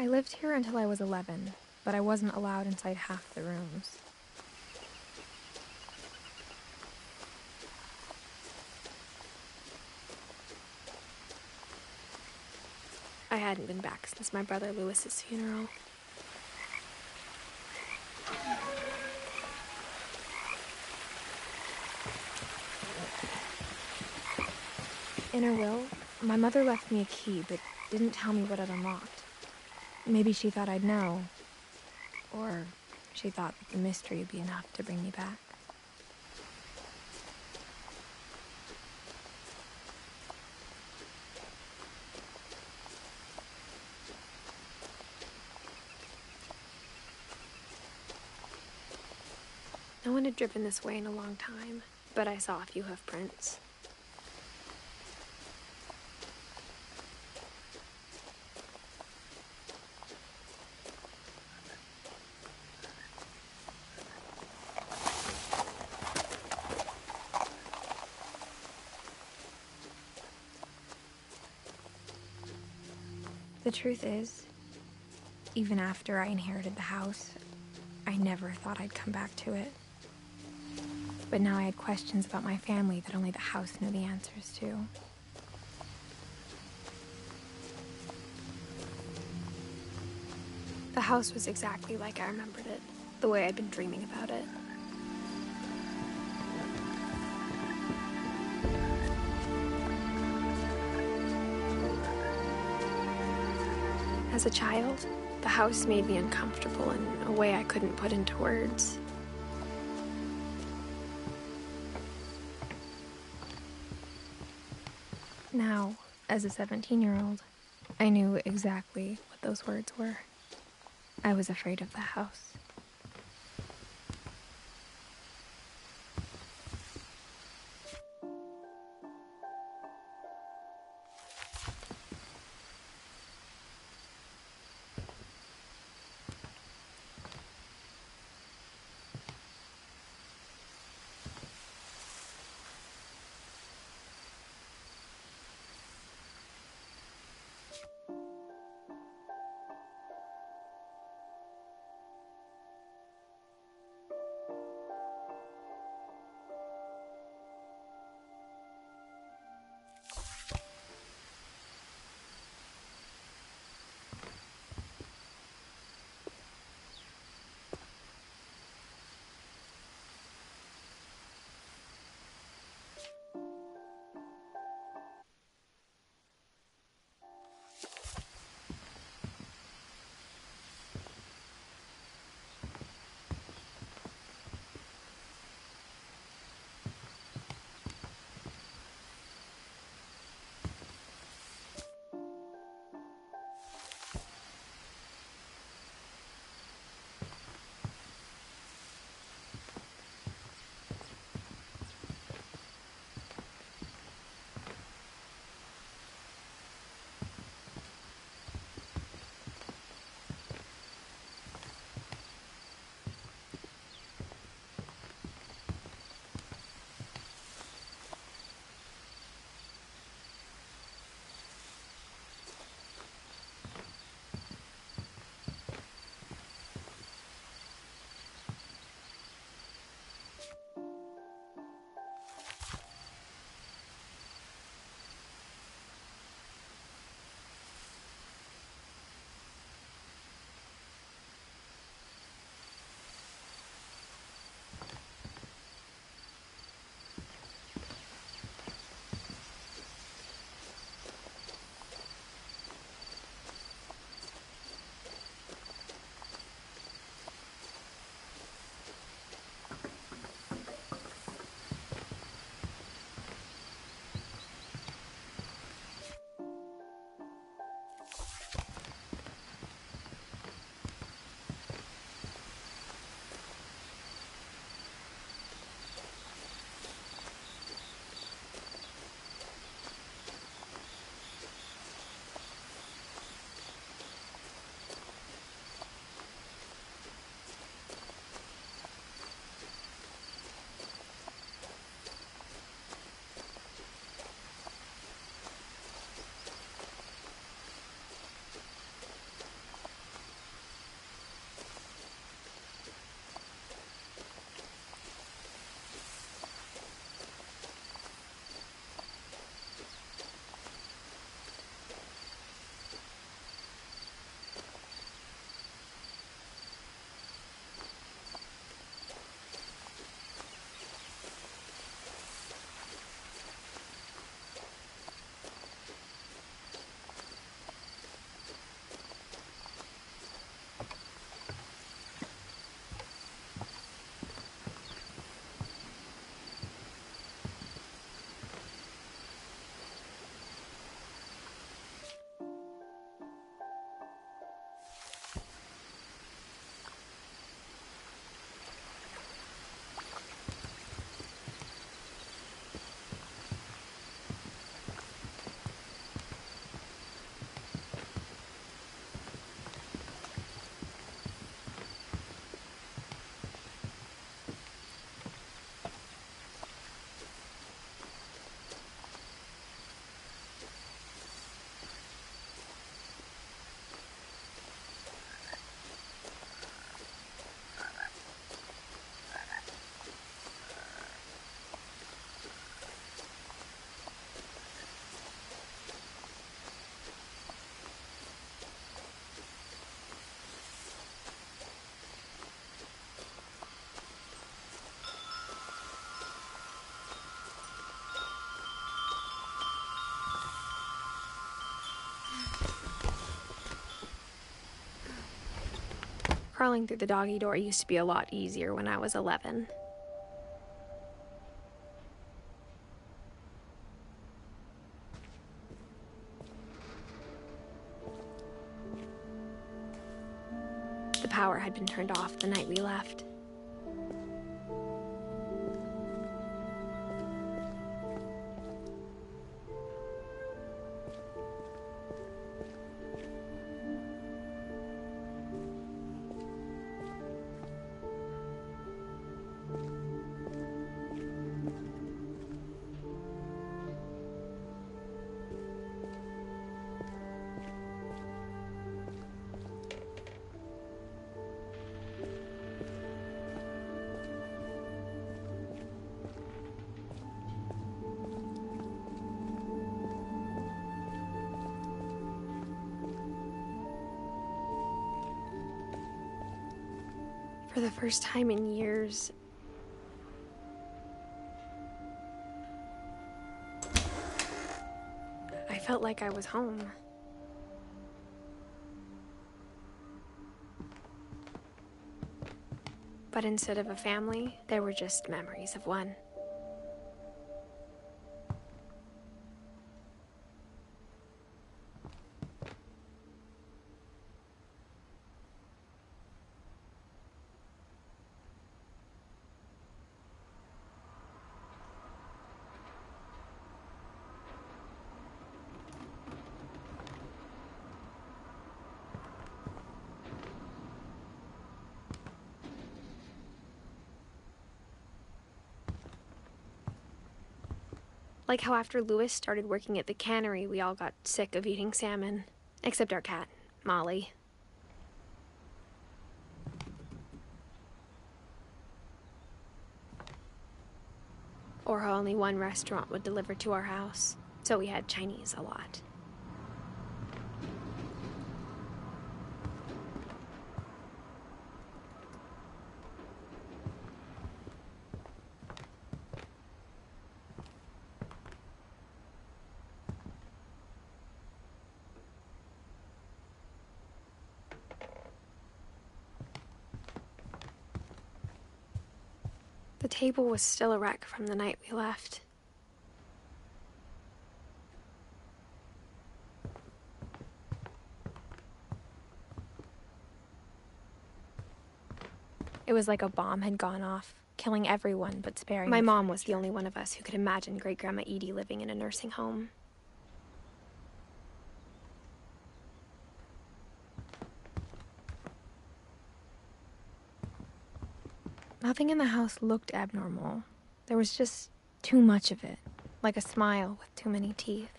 I lived here until I was 11, but I wasn't allowed inside half the rooms. I hadn't been back since my brother Lewis's funeral. In her will, my mother left me a key, but didn't tell me what it unlocked. Maybe she thought I'd know. Or she thought that the mystery would be enough to bring me back. No one had driven this way in a long time, but I saw a few hoof prints. The truth is, even after I inherited the house, I never thought I'd come back to it. But now I had questions about my family that only the house knew the answers to. The house was exactly like I remembered it, the way I'd been dreaming about it. As a child, the house made me uncomfortable in a way I couldn't put into words. Now, as a 17-year-old, I knew exactly what those words were. I was afraid of the house. Crawling through the doggy door used to be a lot easier when I was 11. The power had been turned off the night we left. For the first time in years, I felt like I was home. But instead of a family, there were just memories of one. Like how after Louis started working at the cannery, we all got sick of eating salmon. Except our cat, Molly. Or how only one restaurant would deliver to our house, so we had Chinese a lot. The table was still a wreck from the night we left. It was like a bomb had gone off, killing everyone but sparing my mom was the only one of us who could imagine Great-Grandma Edie living in a nursing home. Nothing in the house looked abnormal. There was just too much of it, like a smile with too many teeth.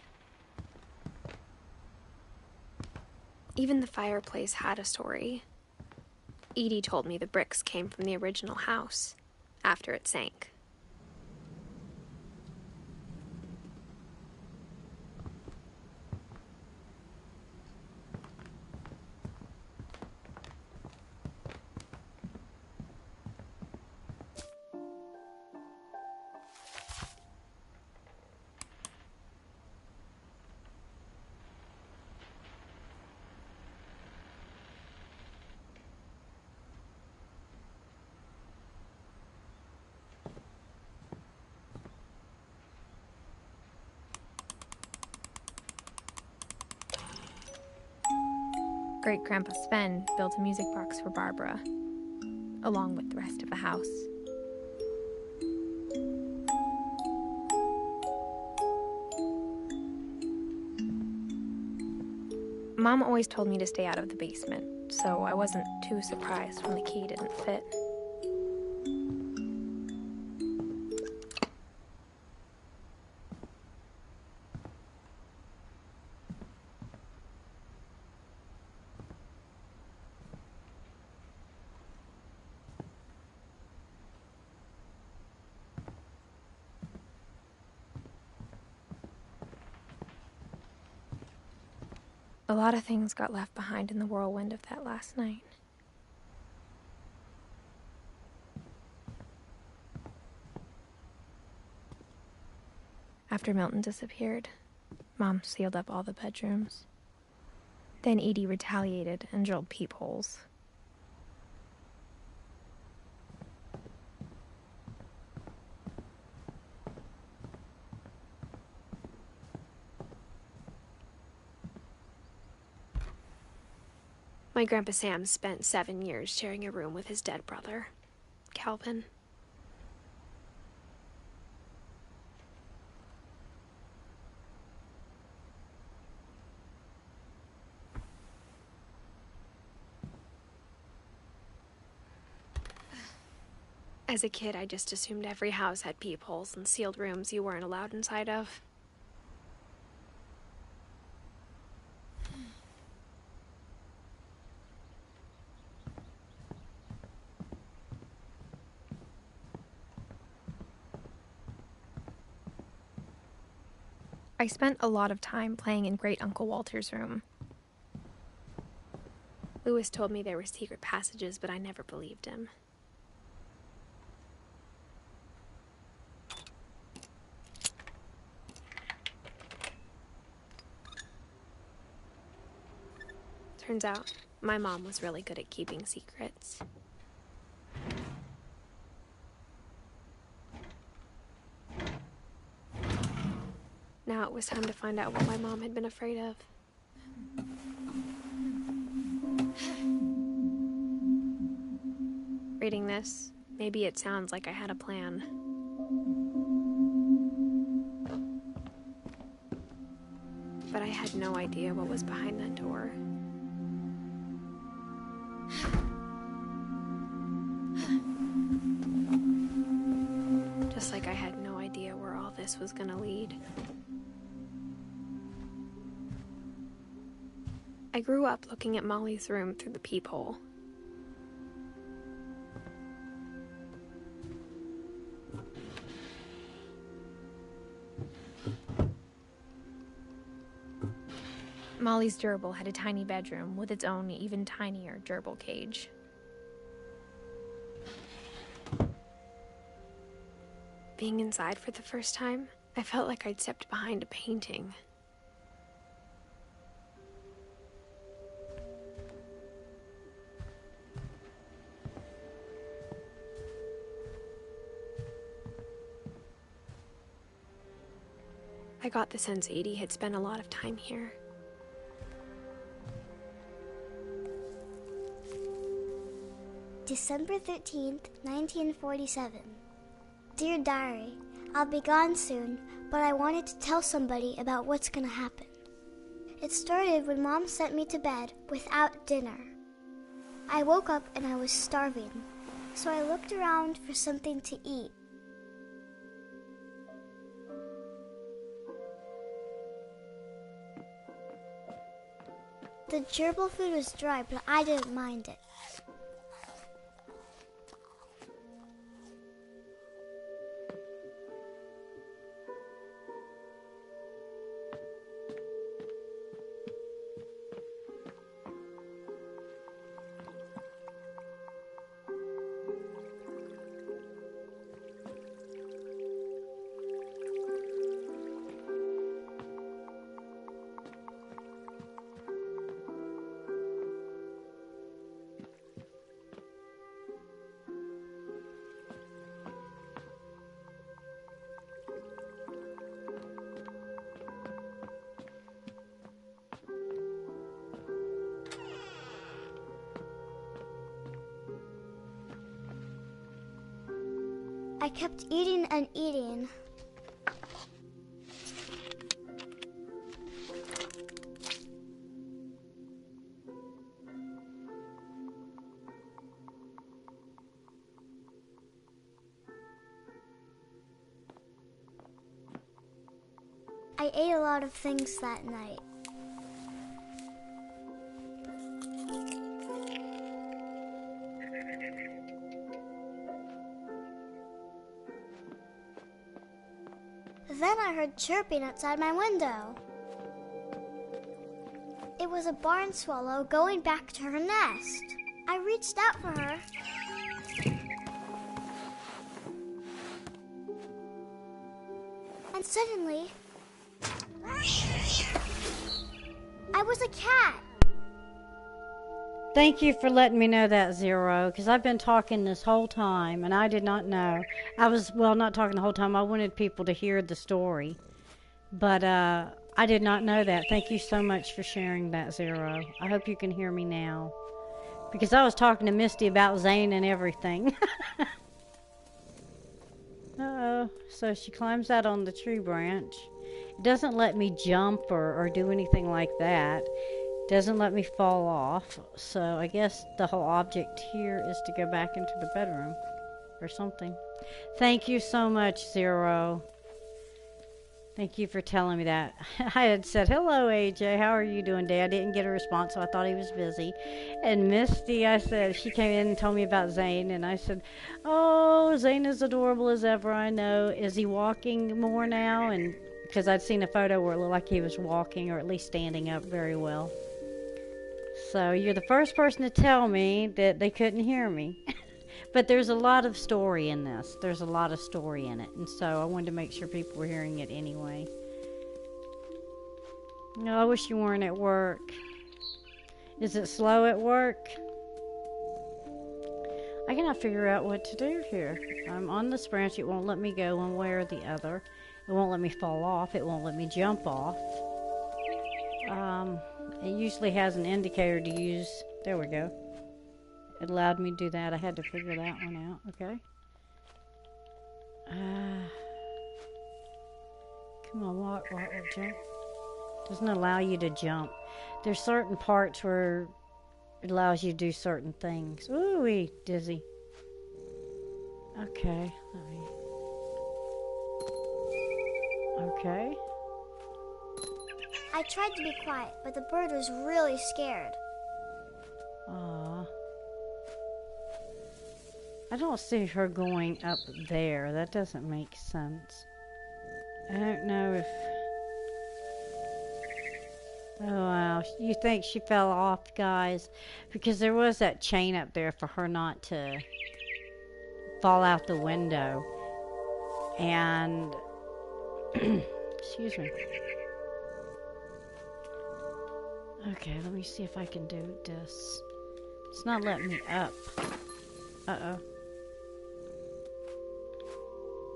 Even the fireplace had a story. Edie told me the bricks came from the original house, after it sank. Great-Grandpa Sven built a music box for Barbara, along with the rest of the house. Mom always told me to stay out of the basement, so I wasn't too surprised when the key didn't fit. A lot of things got left behind in the whirlwind of that last night. After Milton disappeared, Mom sealed up all the bedrooms. Then Edie retaliated and drilled peepholes. My Grandpa Sam spent 7 years sharing a room with his dead brother, Calvin. As a kid, I just assumed every house had peepholes and sealed rooms you weren't allowed inside of. I spent a lot of time playing in Great Uncle Walter's room. Lewis told me there were secret passages, but I never believed him. Turns out, my mom was really good at keeping secrets. Now it was time to find out what my mom had been afraid of. Reading this, maybe it sounds like I had a plan. But I had no idea what was behind that door. Just like I had no idea where all this was gonna lead. I grew up looking at Molly's room through the peephole. Molly's gerbil had a tiny bedroom with its own even tinier gerbil cage. Being inside for the first time, I felt like I'd stepped behind a painting. I got the sense Edie had spent a lot of time here. December 13th, 1947. Dear Diary, I'll be gone soon, but I wanted to tell somebody about what's gonna happen. It started when Mom sent me to bed without dinner. I woke up and I was starving, so I looked around for something to eat. The gerbil food was dry, but I didn't mind it. I kept eating and eating. I ate a lot of things that night. Then I heard chirping outside my window. It was a barn swallow going back to her nest. I reached out for her. And suddenly, I was a cat. Thank you for letting me know that, Zero, because I've been talking this whole time, and I did not know. I was, well, not talking the whole time. I wanted people to hear the story, but I did not know that. Thank you so much for sharing that, Zero. I hope you can hear me now. Because I was talking to Misty about Zane and everything. Uh-oh. So she climbs out on the tree branch. It doesn't let me jump or do anything like that. It doesn't let me fall off. So I guess the whole object here is to go back into the bedroom or something. Thank you so much, Zero. Thank you for telling me that. I had said, hello, AJ. How are you doing today? I didn't get a response, so I thought he was busy. And Misty, I said, she came in and told me about Zane. And I said, oh, Zane is adorable as ever, I know. Is he walking more now? And because I'd seen a photo where it looked like he was walking or at least standing up very well. So you're the first person to tell me that they couldn't hear me. But there's a lot of story in this. There's a lot of story in it. And so I wanted to make sure people were hearing it anyway. No, I wish you weren't at work. Is it slow at work? I cannot figure out what to do here. I'm on this branch. It won't let me go one way or the other. It won't let me fall off. It won't let me jump off. It usually has an indicator to use. There we go. It allowed me to do that. I had to figure that one out. Okay. Come on, walk, jump. Doesn't allow you to jump. There's certain parts where it allows you to do certain things. Ooh-wee, dizzy. Okay. Okay. I tried to be quiet, but the bird was really scared. Aw. I don't see her going up there. That doesn't make sense. I don't know if... Oh, wow. You think she fell off, guys? Because there was that chain up there for her not to fall out the window. And... Excuse me. Okay, let me see if I can do this. It's not letting me up. Uh-oh.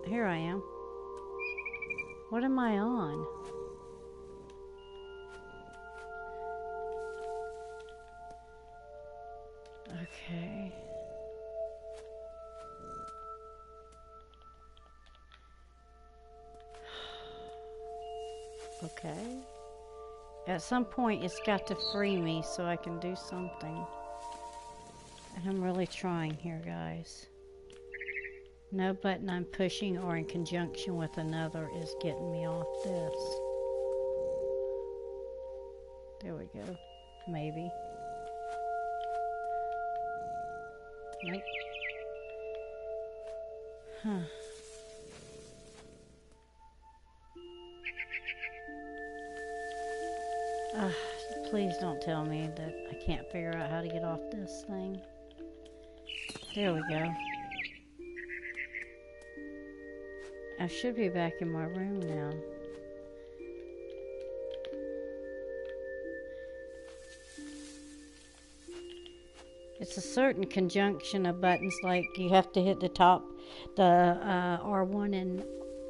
Here I am. What am I on? Okay. Okay. At some point, it's got to free me so I can do something. And I'm really trying here, guys. No button I'm pushing or in conjunction with another is getting me off this. There we go. Maybe. Nope. Huh. Please don't tell me that I can't figure out how to get off this thing. There we go. I should be back in my room now. It's a certain conjunction of buttons, like you have to hit the top, the R1 and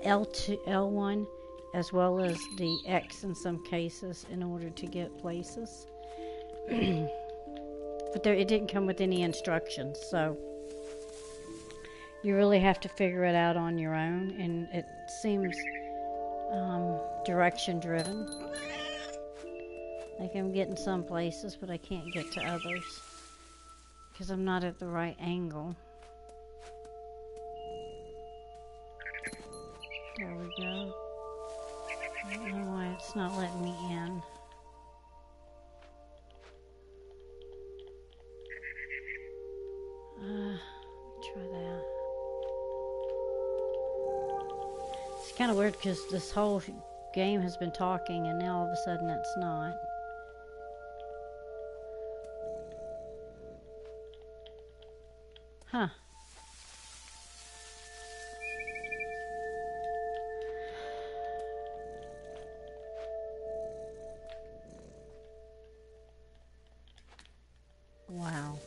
L2, L1, as well as the X in some cases in order to get places. But it didn't come with any instructions, so you really have to figure it out on your own, and it seems direction driven. Like I'm getting some places, but I can't get to others because I'm not at the right angle. There we go. I don't know why it's not letting me in. Try that. It's kind of weird because this whole game has been talking and now all of a sudden it's not. Huh. Wow.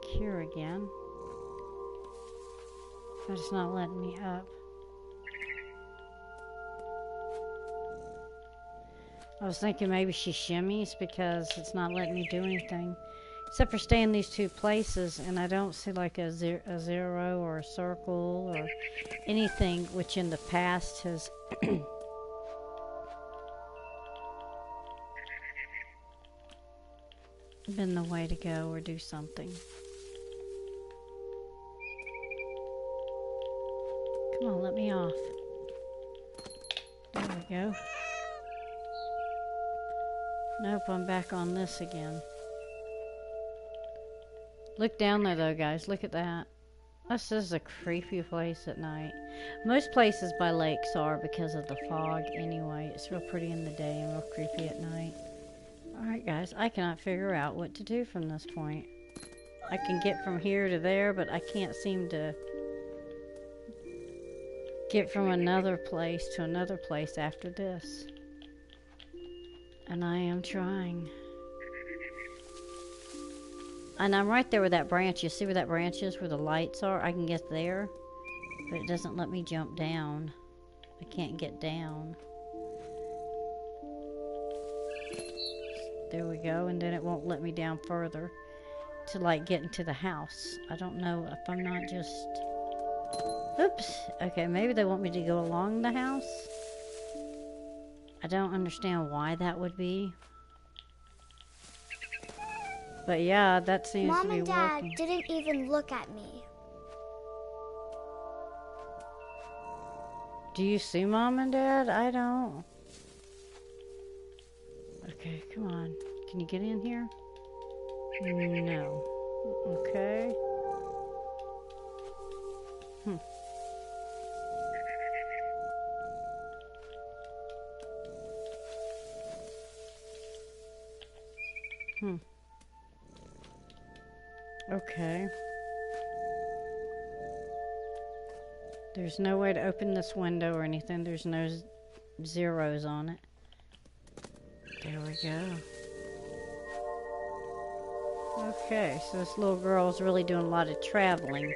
back here again. But it's not letting me up. I was thinking maybe she shimmies because it's not letting me do anything. Except for stay in these two places, and I don't see like a zero or a circle or anything which in the past has been the way to go or do something. Come on, let me off. There we go. Nope, I'm back on this again. Look down there though, guys. Look at that. This is a creepy place at night. Most places by lakes are because of the fog anyway. It's real pretty in the day and real creepy at night. Alright guys, I cannot figure out what to do from this point. I can get from here to there, but I can't seem to get from another place to another place after this. And I am trying. And I'm right there with that branch. You see where that branch is, where the lights are? I can get there, but it doesn't let me jump down. I can't get down. There we go, and then it won't let me down further to like get into the house. I don't know if I'm not just... Oops. Okay, maybe they want me to go along the house. I don't understand why that would be. But yeah, that seems to be working. Mom and Dad didn't even look at me. Do you see Mom and Dad? I don't. Okay, come on. Can you get in here? No. Okay. Okay. There's no way to open this window or anything. There's no zeros on it. There we go. Okay, so this little girl's really doing a lot of traveling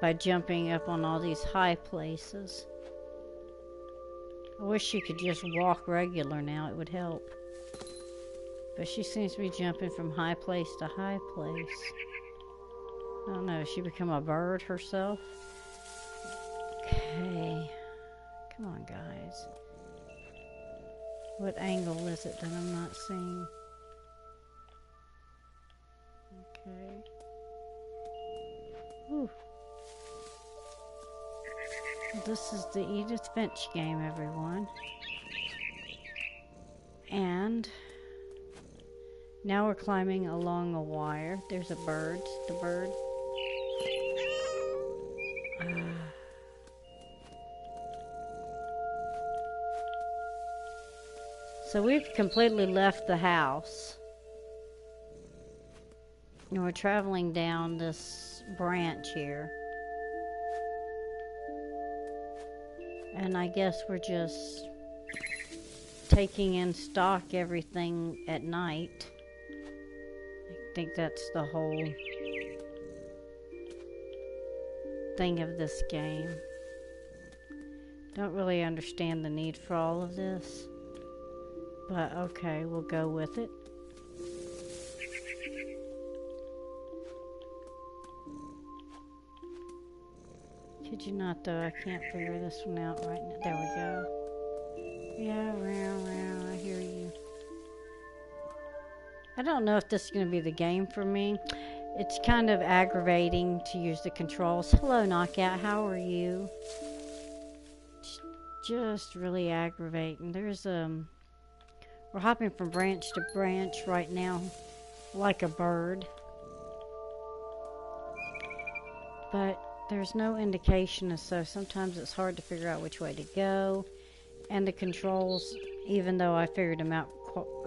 by jumping up on all these high places. I wish she could just walk regular now. It would help. But she seems to be jumping from high place to high place. I don't know, has she become a bird herself? Okay. Come on, guys. What angle is it that I'm not seeing? Okay. Whew. This is the Edith Finch game, everyone. And now we're climbing along a wire. There's a bird. The bird. So we've completely left the house. And we're traveling down this branch here. And I guess we're just taking in stock everything at night. I think that's the whole thing of this game. Don't really understand the need for all of this. But okay, we'll go with it. Kid you not though, I can't figure this one out right now. There we go. Yeah, I hear you. I don't know if this is going to be the game for me. It's kind of aggravating to use the controls. Hello, Knockout, how are you? Just really aggravating. There's we're hopping from branch to branch right now, like a bird. But there's no indication, so sometimes it's hard to figure out which way to go. And the controls, even though I figured them out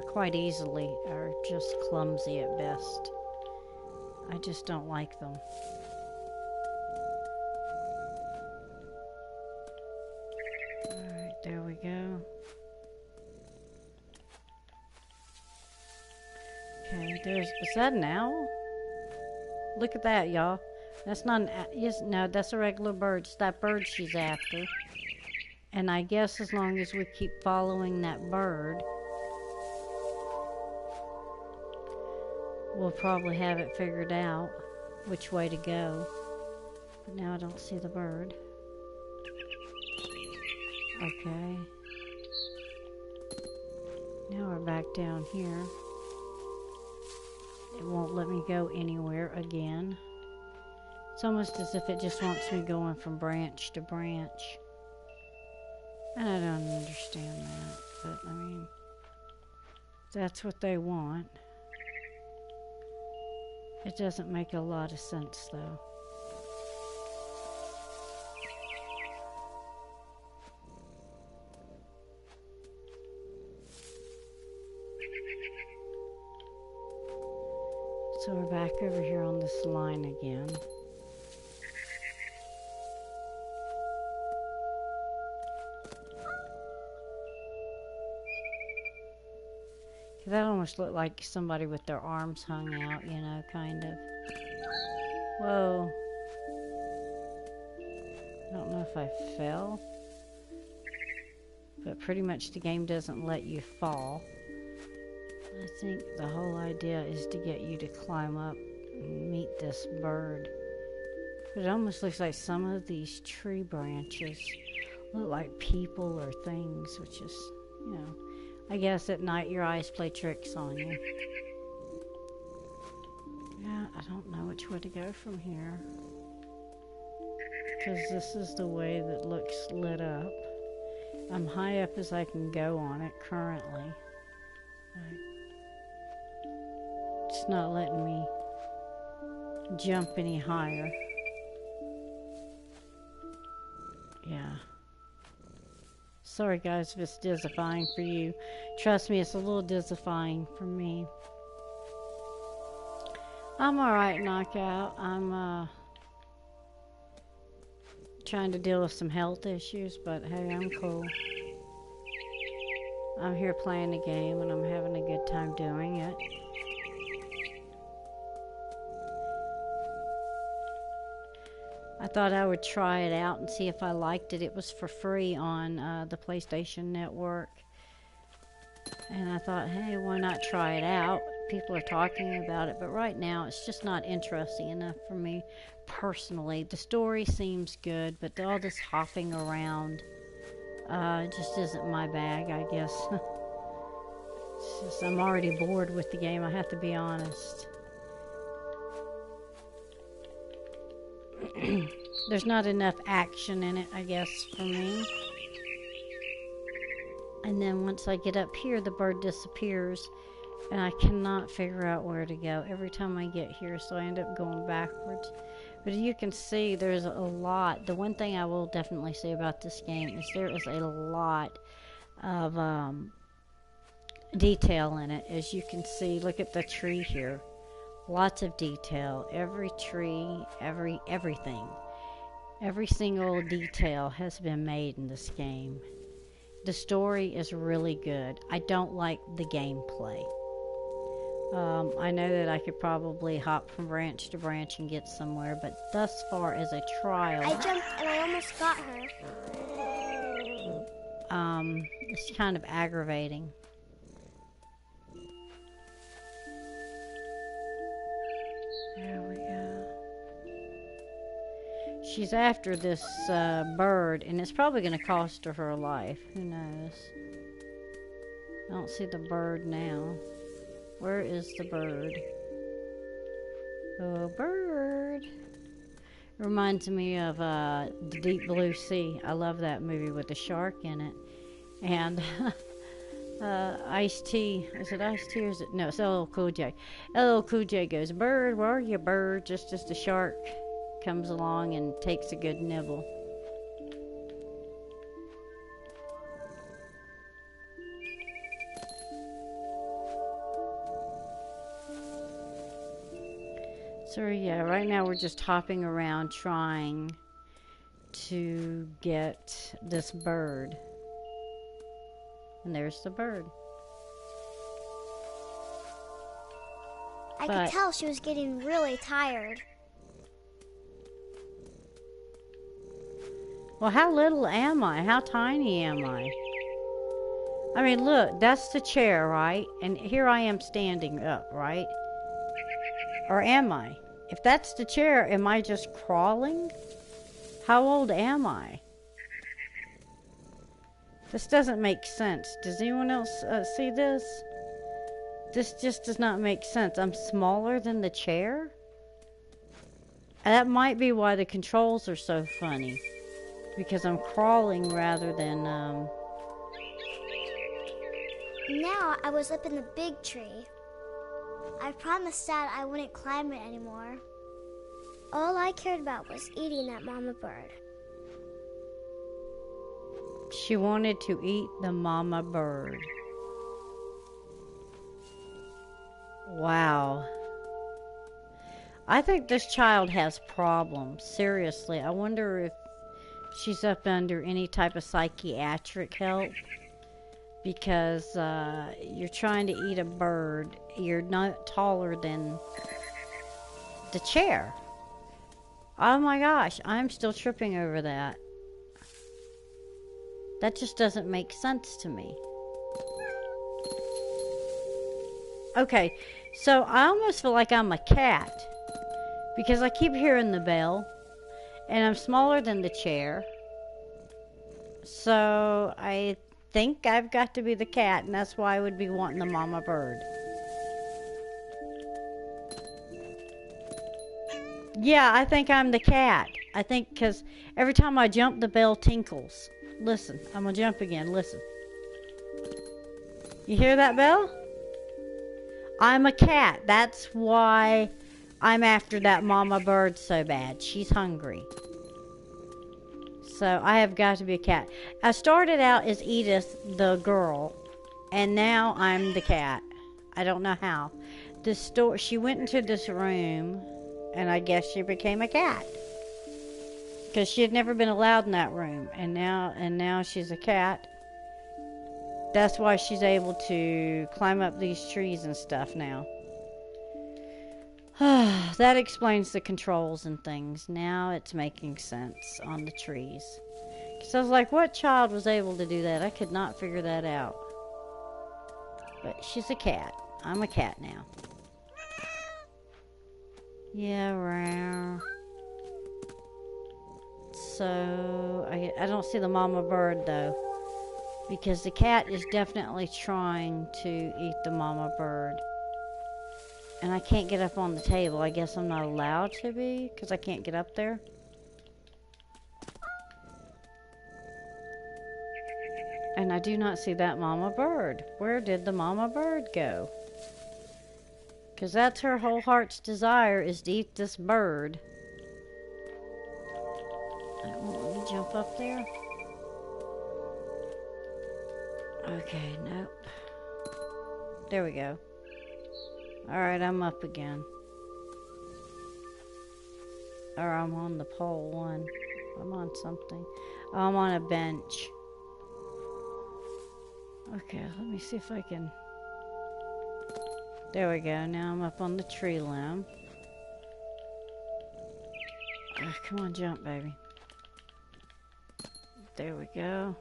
quite easily, are just clumsy at best. I just don't like them. Alright, there we go. Okay, is that an owl? Look at that, y'all. That's not yes, no, that's a regular bird. It's that bird she's after. And I guess as long as we keep following that bird, we'll probably have it figured out which way to go. But now I don't see the bird. Okay. Now we're back down here. It won't let me go anywhere again. It's almost as if it just wants me going from branch to branch. And I don't understand that, but I mean, that's what they want. It doesn't make a lot of sense though. So we're back over here on this line again. That almost looked like somebody with their arms hung out, you know, kind of. Whoa. I don't know if I fell. But pretty much the game doesn't let you fall. I think the whole idea is to get you to climb up and meet this bird. But it almost looks like some of these tree branches look like people or things, which is, you know, I guess at night your eyes play tricks on you. Yeah, I don't know which way to go from here. Because this is the way that looks lit up. I'm high up as I can go on it currently. It's not letting me jump any higher. Yeah. Sorry guys if it's disifying for you. Trust me, it's a little disifying for me. I'm alright, Knockout. I'm trying to deal with some health issues, but hey, I'm cool. I'm here playing the game and I'm having a good time doing it. I thought I would try it out and see if I liked it. It was for free on the PlayStation Network. And I thought, hey, why not try it out? People are talking about it, but right now it's just not interesting enough for me personally. The story seems good, but all this hopping around just isn't my bag, I guess. It's just, I'm already bored with the game, I have to be honest. There's not enough action in it, I guess, for me. And then once I get up here, the bird disappears, and I cannot figure out where to go every time I get here, so I end up going backwards. But you can see there's a lot. The one thing I will definitely say about this game is there is a lot of detail in it. As you can see, look at the tree here. Lots of detail. Every tree, everything. Every single detail has been made in this game. The story is really good. I don't like the gameplay. I know that I could probably hop from branch to branch and get somewhere, but thus far as a trial... I jumped and I almost got her. It's kind of aggravating. There we go. She's after this bird, and it's probably going to cost her her life. Who knows? I don't see the bird now. Where is the bird? Oh, bird. Reminds me of The Deep Blue Sea. I love that movie with the shark in it. And Ice-T. Is it Ice-T or is it? No, it's LL Cool J. LL Cool J goes, "Bird, where are you, bird?" Just as the shark comes along and takes a good nibble. So yeah, right now we're just hopping around trying to get this bird. And there's the bird. I could tell she was getting really tired. Well, how little am I? How tiny am I? I mean, look, that's the chair, right? And here I am standing up, right? Or am I? If that's the chair, am I just crawling? How old am I? This doesn't make sense. Does anyone else see this? This just does not make sense. I'm smaller than the chair? That might be why the controls are so funny. Because I'm crawling rather than, Now I was up in the big tree. I promised Dad I wouldn't climb it anymore. All I cared about was eating that mama bird. She wanted to eat the mama bird. Wow. I think this child has problems. Seriously. I wonder if she's up under any type of psychiatric help. Because you're trying to eat a bird. You're not taller than the chair. Oh my gosh, I'm still tripping over that. That just doesn't make sense to me. Okay, so I almost feel like I'm a cat. Because I keep hearing the bell. And I'm smaller than the chair. So I think I've got to be the cat, and that's why I would be wanting the mama bird. Yeah, I think I'm the cat. I think because every time I jump, the bell tinkles. Listen, I'm going to jump again. Listen. You hear that bell? I'm a cat. That's why I'm after that mama bird so bad. She's hungry. So I have got to be a cat. I started out as Edith, the girl, and now I'm the cat. I don't know how. She went into this room, and I guess she became a cat. Because she had never been allowed in that room, and now she's a cat. That's why she's able to climb up these trees and stuff now. That explains the controls and things. Now it's making sense on the trees. So I was like, what child was able to do that? I could not figure that out. But she's a cat. I'm a cat now. Yeah, rare. So, I don't see the mama bird though. Because the cat is definitely trying to eat the mama bird. And I can't get up on the table. I guess I'm not allowed to be because I can't get up there. And I do not see that mama bird. Where did the mama bird go? Because that's her whole heart's desire, is to eat this bird. That won't let me jump up there. Okay, nope. There we go. Alright, I'm up again. Or I'm on the pole one. I'm on something. Oh, I'm on a bench. Okay, let me see if I can... There we go. Now I'm up on the tree limb. Come on, jump, baby. There we go.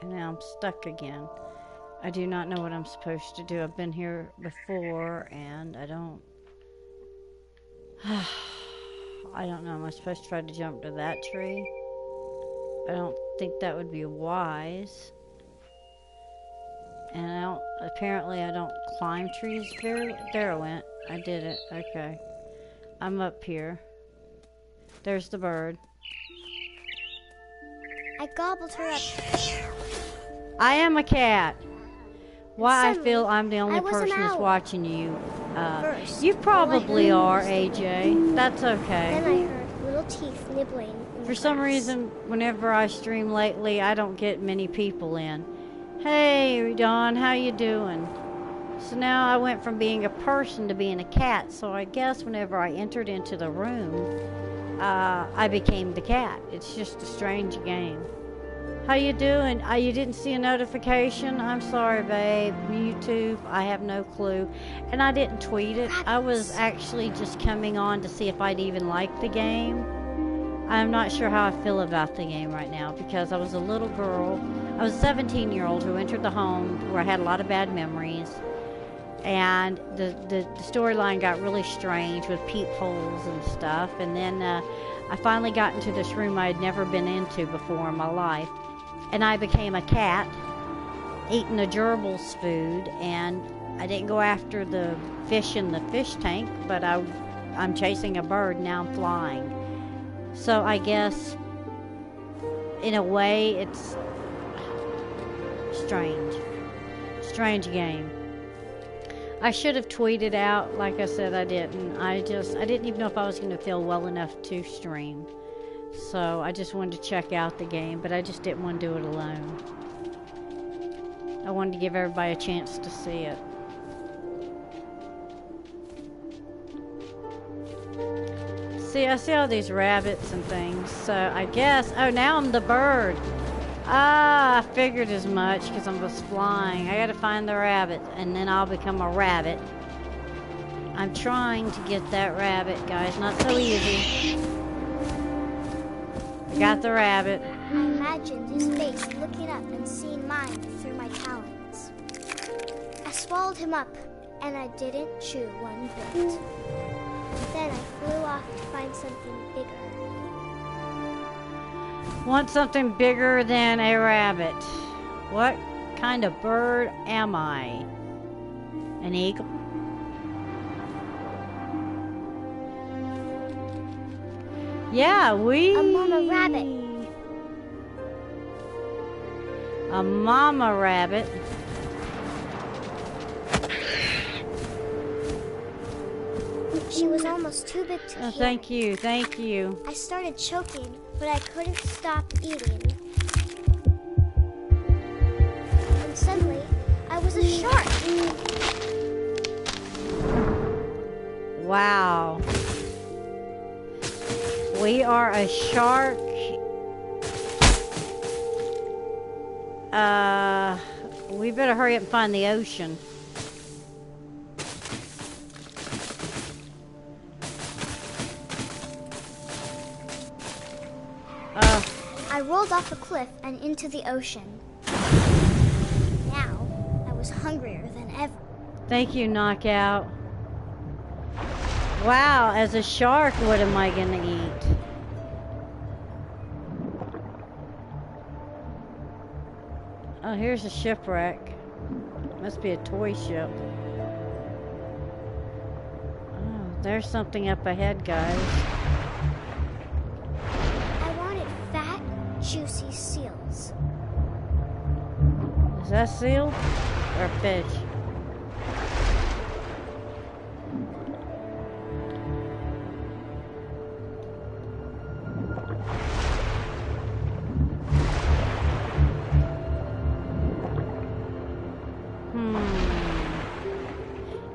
And now I'm stuck again. I do not know what I'm supposed to do. I've been here before, and I don't... I don't know. Am I supposed to try to jump to that tree? I don't think that would be wise. And apparently I don't climb trees very... There I went. I did it. Okay. I'm up here. There's the bird. I gobbled her up. I am a cat. Why Suddenly, I feel I'm the only I was an person that's owl. watching you. First, You probably all I are, AJ. That's Then okay. I heard little teeth nibbling in the For some grass. reason, whenever I stream lately, I don't get many people in. Hey, Dawn, how you doing? So now I went from being a person to being a cat. So I guess whenever I entered into the room, I became the cat. It's just a strange game. How you doing? You didn't see a notification? I'm sorry, babe. YouTube, I have no clue. And I didn't tweet it. I was actually just coming on to see if I'd even like the game. I'm not sure how I feel about the game right now because I was a little girl. I was a 17-year-old who entered the home where I had a lot of bad memories. And the storyline got really strange with peepholes and stuff. And then I finally got into this room I had never been into before in my life. And I became a cat, eating a gerbil's food, and I didn't go after the fish in the fish tank, but I'm chasing a bird, now I'm flying. So I guess, in a way, it's strange. Strange game. I should have tweeted out, like I said, I didn't. I didn't even know if I was going to feel well enough to stream. So I just wanted to check out the game, but I just didn't want to do it alone. I wanted to give everybody a chance to see it. See, I see all these rabbits and things, so I guess... Oh, now I'm the bird. Ah, I figured as much because I was flying. I gotta find the rabbit, and then I'll become a rabbit. I'm trying to get that rabbit, guys. Not so easy. I got the rabbit. I imagined his face looking up and seeing mine through my talons. I swallowed him up, and I didn't chew one bit. Then I flew off to find something bigger. Want something bigger than a rabbit. What kind of bird am I? An eagle? Yeah, A mama rabbit. A mama rabbit. She was almost too big to hear. Thank you, thank you. I started choking, but I couldn't stop eating. And suddenly, I was a shark. Wow. We are a shark. We better hurry up and find the ocean. I rolled off a cliff and into the ocean. Now, I was hungrier than ever. Thank you, Knockout. Wow, as a shark, what am I gonna eat? Oh, here's a shipwreck. Must be a toy ship. Oh, there's something up ahead, guys. I wanted fat, juicy seals. Is that seal or fish?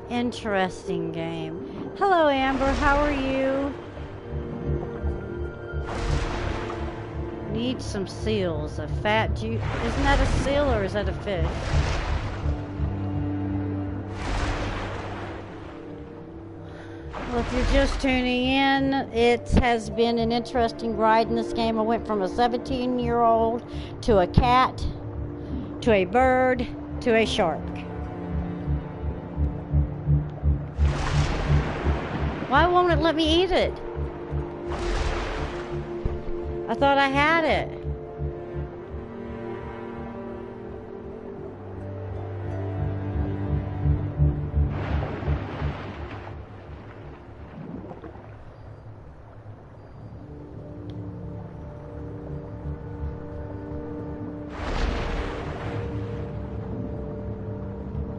Interesting game. Hello, Amber. How are you? Need some seals. A fat juice. Isn't that a seal or is that a fish? Well, if you're just tuning in, it has been an interesting ride in this game. I went from a 17-year-old to a cat, to a bird, to a shark. Why won't it let me eat it? I thought I had it.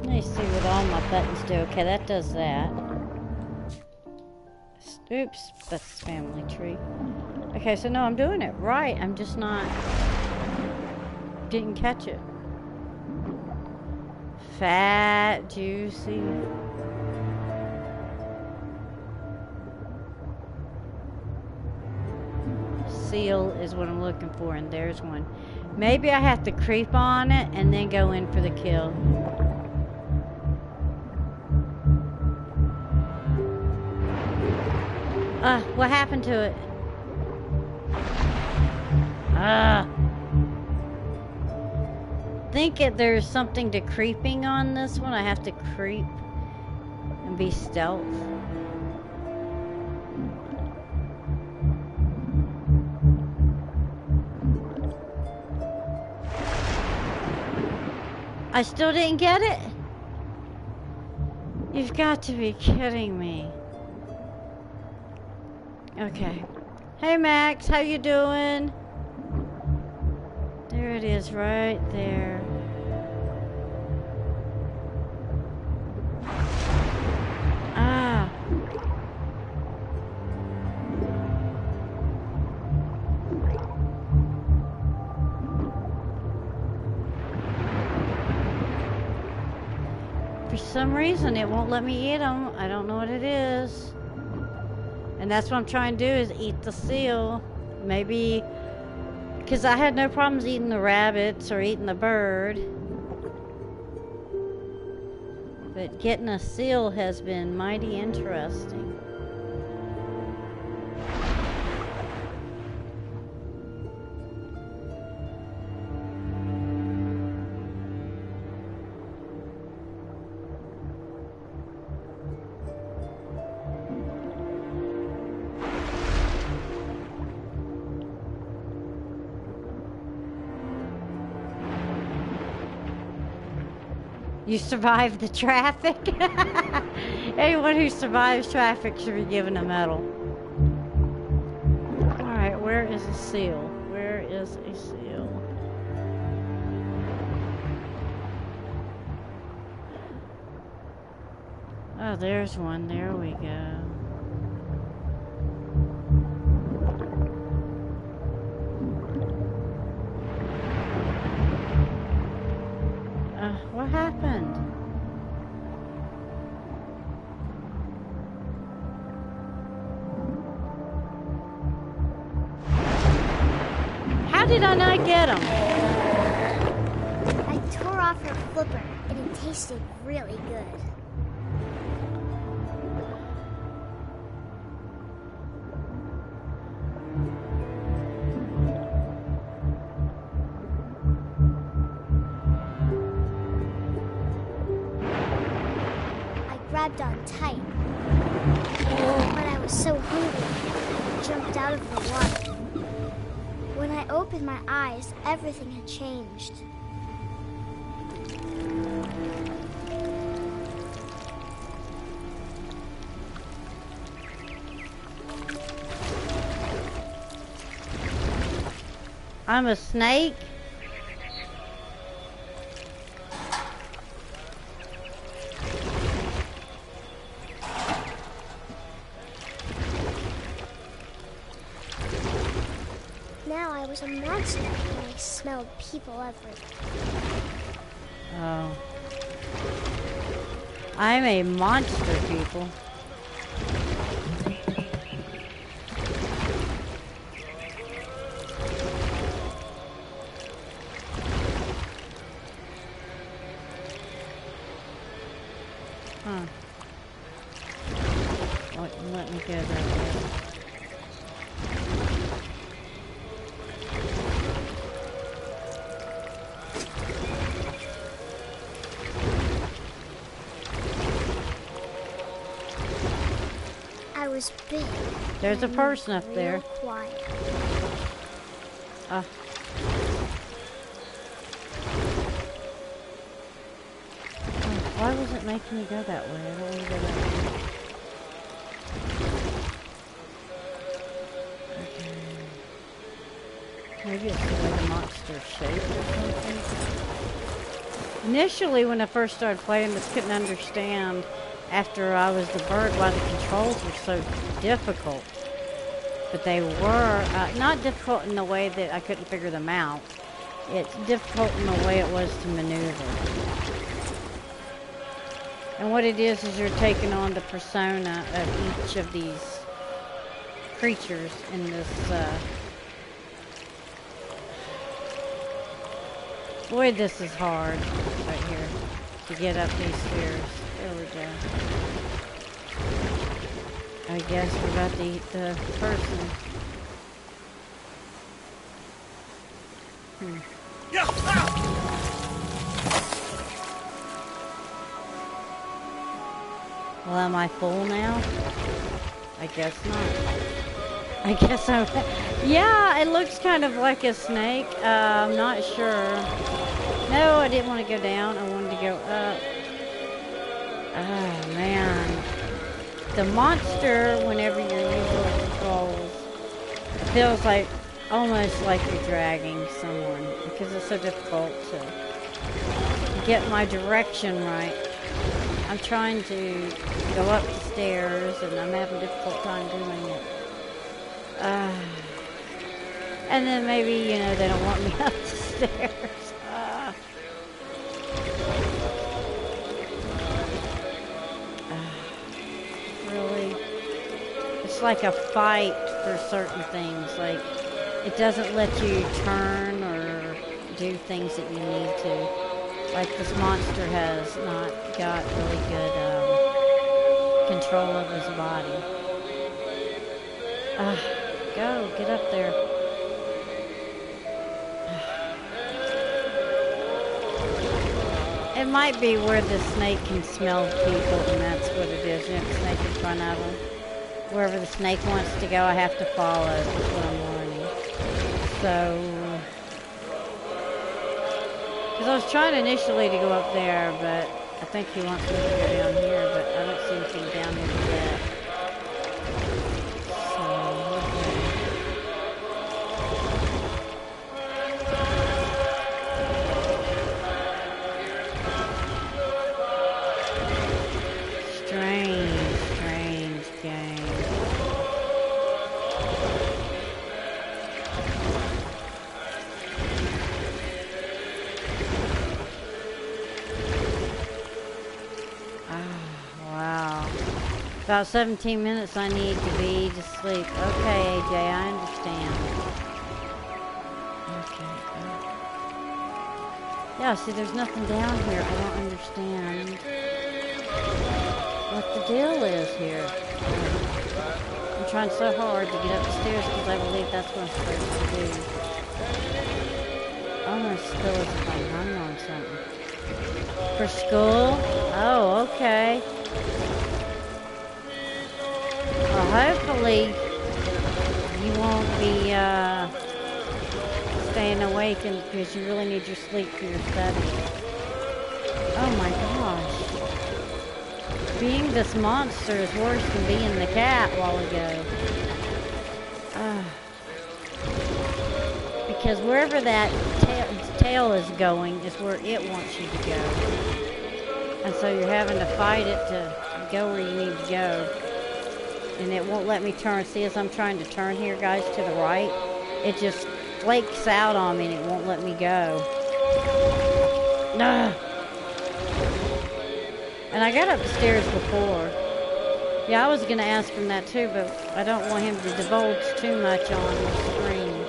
Let me see what all my buttons do. Okay, that does that. Oops, that's family tree. Okay, so no, I'm doing it right. I'm just not... Didn't catch it. Fat, juicy. seal is what I'm looking for, and there's one. Maybe I have to creep on it and then go in for the kill. What happened to it? There's something to creeping on this one. I have to creep and be stealth. I still didn't get it? You've got to be kidding me. Okay. Hey Max, how you doing? There it is, right there. Ah. For some reason, it won't let me eat them. I don't know what it is. And that's what I'm trying to do, is eat the seal. Maybe, because I had no problems eating the rabbits or eating the bird. But getting a seal has been mighty interesting. You survived the traffic? Anyone who survives traffic should be given a medal. Alright, where is a seal? Where is a seal? Oh, there's one. There we go. What happened? How did I not get him? I tore off her flipper, and it tasted really good. Grabbed on tight, but I was so hungry, I jumped out of the water. When I opened my eyes, everything had changed. I'm a snake? I was a monster and I smelled people everywhere. Oh. I'm a monster, people. Huh. Let me go that way. I was big. There's a person up there. Quiet. Why was it making me go that way? I don't want to go that way. Okay. Maybe it's like a monster shape or something. Initially, when I first started playing, I just couldn't understand, after I was the bird, why the controls were so difficult. But they were not difficult in the way that I couldn't figure them out. It's difficult in the way it was to maneuver. And what it is you're taking on the persona of each of these creatures in this Boy, this is hard right here to get up these stairs. There we go. I guess we're about to eat the person. Well, am I full now? I guess not. I guess I'm... Yeah, it looks kind of like a snake. I'm not sure. No, I didn't want to go down. I wanted to go up. Oh, man. The monster, whenever you're using the controls, feels like almost like you're dragging someone because it's so difficult to get my direction right. I'm trying to go up the stairs and I'm having a difficult time doing it. And then maybe, you know, they don't want me up the stairs. Really? It's like a fight for certain things. Like, it doesn't let you turn or do things that you need to. Like, this monster has not got really good control of his body. Go, get up there. It might be where the snake can smell people, and that's what it is. You have the snake in front of him. Wherever the snake wants to go, I have to follow. That's what I'm learning. So, because I was trying initially to go up there, but I think he wants me to go down here, but I don't see anything down here yet. Strange game. Wow. About 17 minutes I need to be to sleep. Okay, AJ, I understand. Okay. Yeah, see, there's nothing down here. I don't understand what the deal is here. I'm trying so hard to get up the stairs because I believe that's what I'm supposed to do. Almost still as if I'm hung on something. For school? Oh, okay. Well, hopefully you won't be staying awake because you really need your sleep for your studies. Oh my gosh. Being this monster is worse than being the cat a while ago. Because wherever that tail is going is where it wants you to go. And so you're having to fight it to go where you need to go. And it won't let me turn. See, as I'm trying to turn here, guys, to the right, it just flakes out on me and it won't let me go. And I got up the stairs before. Yeah, I was going to ask him that too, but I don't want him to divulge too much on the screen.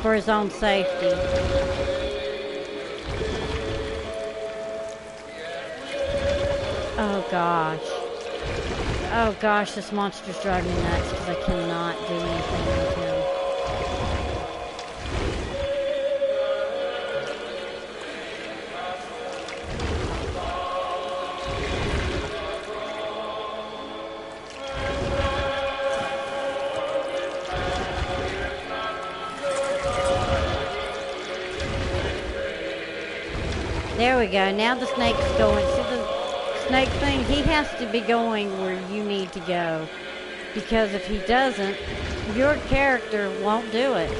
For his own safety. Oh gosh. Oh gosh, this monster's driving me nuts because I cannot do anything with him. There we go. Now the snake's going. See the snake thing? He has to be going where you need to go. Because if he doesn't, your character won't do it.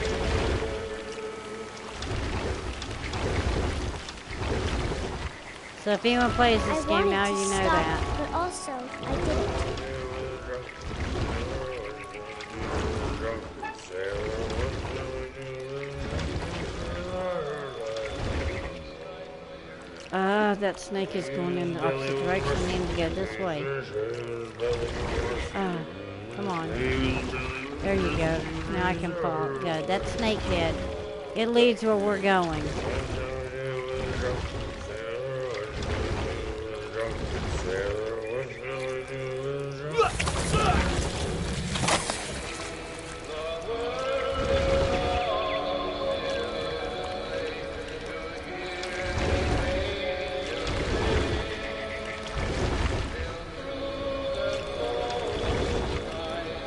So if anyone plays this game now, you know that. But also, I didn't. That snake is going in the opposite direction. I need to go this way. Come on. There you go. Now I can fall. Yeah, that snake head It leads where we're going.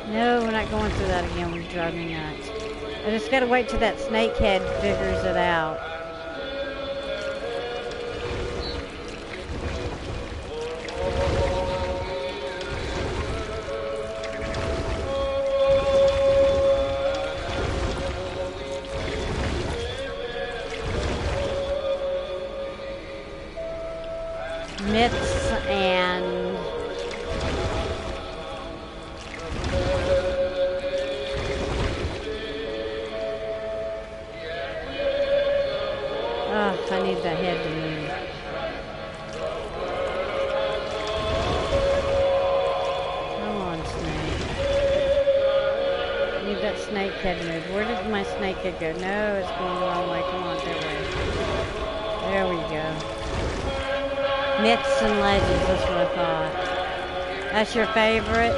No, we're not going through that again. We're driving me nuts. I just gotta wait till that snakehead figures it out. Myths and I need that head to move. Come on, snake. I need that snake head to move. Where did my snake head go? No, it's going the wrong way. Come on, that way. There we go. Myths and legends, that's what I thought. That's your favorite?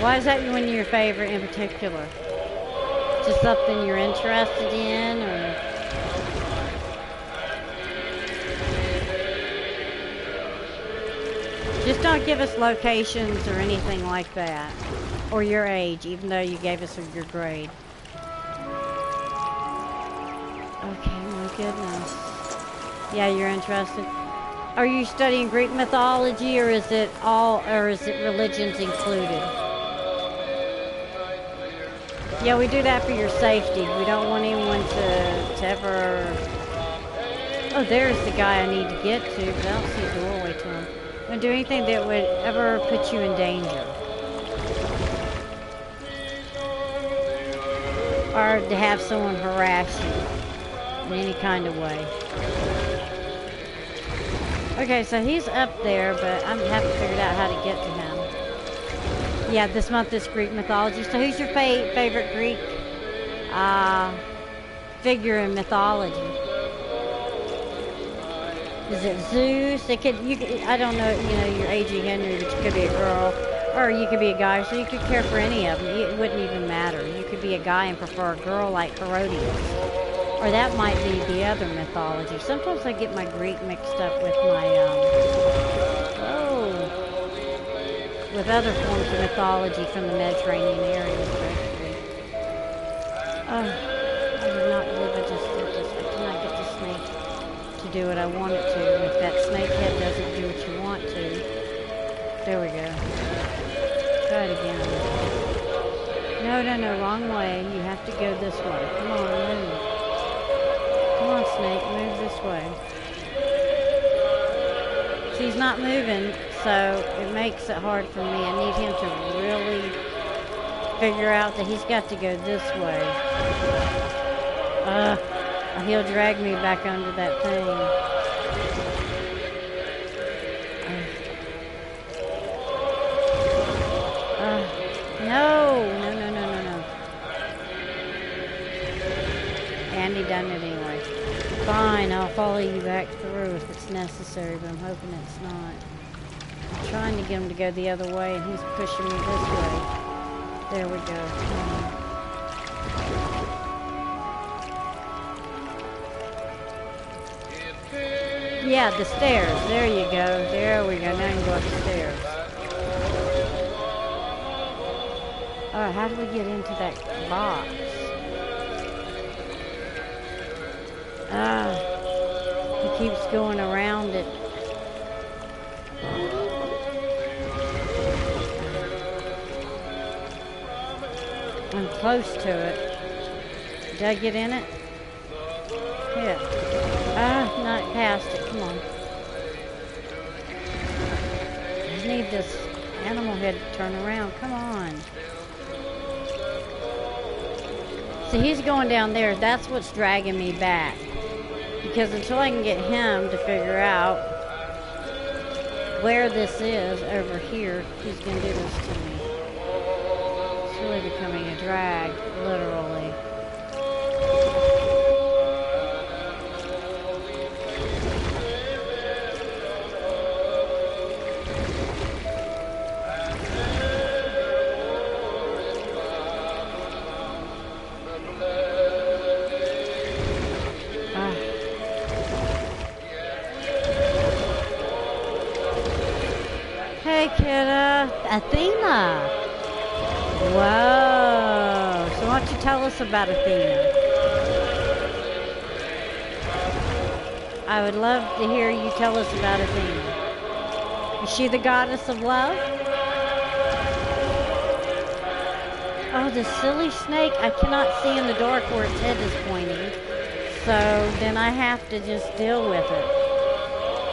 Why is that one of your favorite in particular? Just something you're interested in, or? Just don't give us locations or anything like that. Or your age, even though you gave us your grade. Okay, my goodness. Yeah, you're interested. Are you studying Greek mythology, or is it religions included? Yeah, we do that for your safety. We don't want anyone to ever... Oh, there's the guy I need to get to, but I don't see a doorway to him. Don't do anything that would ever put you in danger. Or to have someone harass you in any kind of way. Okay, so he's up there, but I haven't figured out how to get to him. Yeah, this month is Greek mythology. So who's your favorite Greek figure in mythology? Is it Zeus? I don't know, your aging Henry, but you could be a girl. Or you could be a guy, so you could care for any of them. It wouldn't even matter. You could be a guy and prefer a girl like Herodias. Or that might be the other mythology. Sometimes I get my Greek mixed up with my, with other forms of mythology from the Mediterranean area, especially. I would not believe I just did this. I cannot get the snake to do what I want it to. And if that snake head doesn't do what you want to, there we go. Try it again. No, wrong way. You have to go this way. Come on, move. Come on, snake, move this way. He's not moving, so it makes it hard for me. I need him to really figure out that he's got to go this way. He'll drag me back under that thing. No. And he done it anyway. Fine, I'll follow you back through if it's necessary, but I'm hoping it's not. I'm trying to get him to go the other way, and he's pushing me this way. There we go. Yeah, the stairs. There you go. There we go. Now you can go up the stairs. Alright, how do we get into that box? He keeps going around it. I'm close to it. Did I get in it? Yeah. Not past it. Come on. I just need this animal head to turn around. Come on. See, he's going down there. That's what's dragging me back. Because until I can get him to figure out where this is over here, he's going to do this to me. It's really becoming a drag, literally. Hey, kidda. Athena. Whoa. So why don't you tell us about Athena? I would love to hear you tell us about Athena. Is she the goddess of love? Oh, the silly snake. I cannot see in the dark where its head is pointing. So then I have to just deal with it.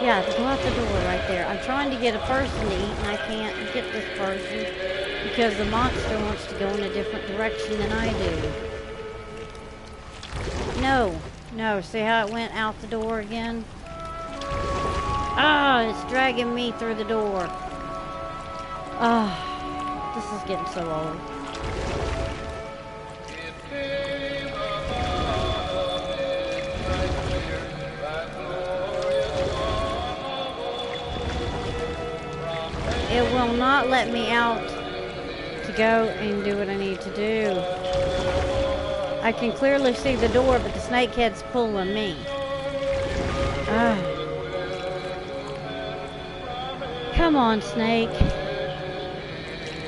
Yeah, go out the door right there. I'm trying to get a person to eat, and I can't get this person because the monster wants to go in a different direction than I do. No, see how it went out the door again? Ah, it's dragging me through the door. Ah, this is getting so old. It will not let me out to go and do what I need to do. I can clearly see the door, but the snakehead's pulling me. Come on, snake.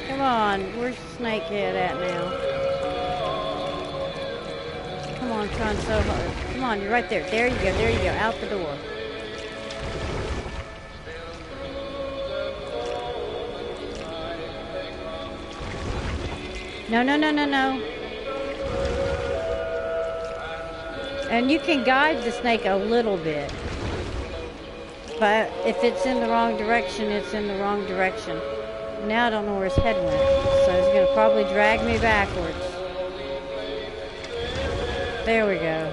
Come on, where's the snakehead at now? Come on, I'm trying so hard. Come on, you're right there. There you go, out the door. No. And you can guide the snake a little bit. But if it's in the wrong direction, it's in the wrong direction. Now I don't know where his head went. So it's going to probably drag me backwards. There we go.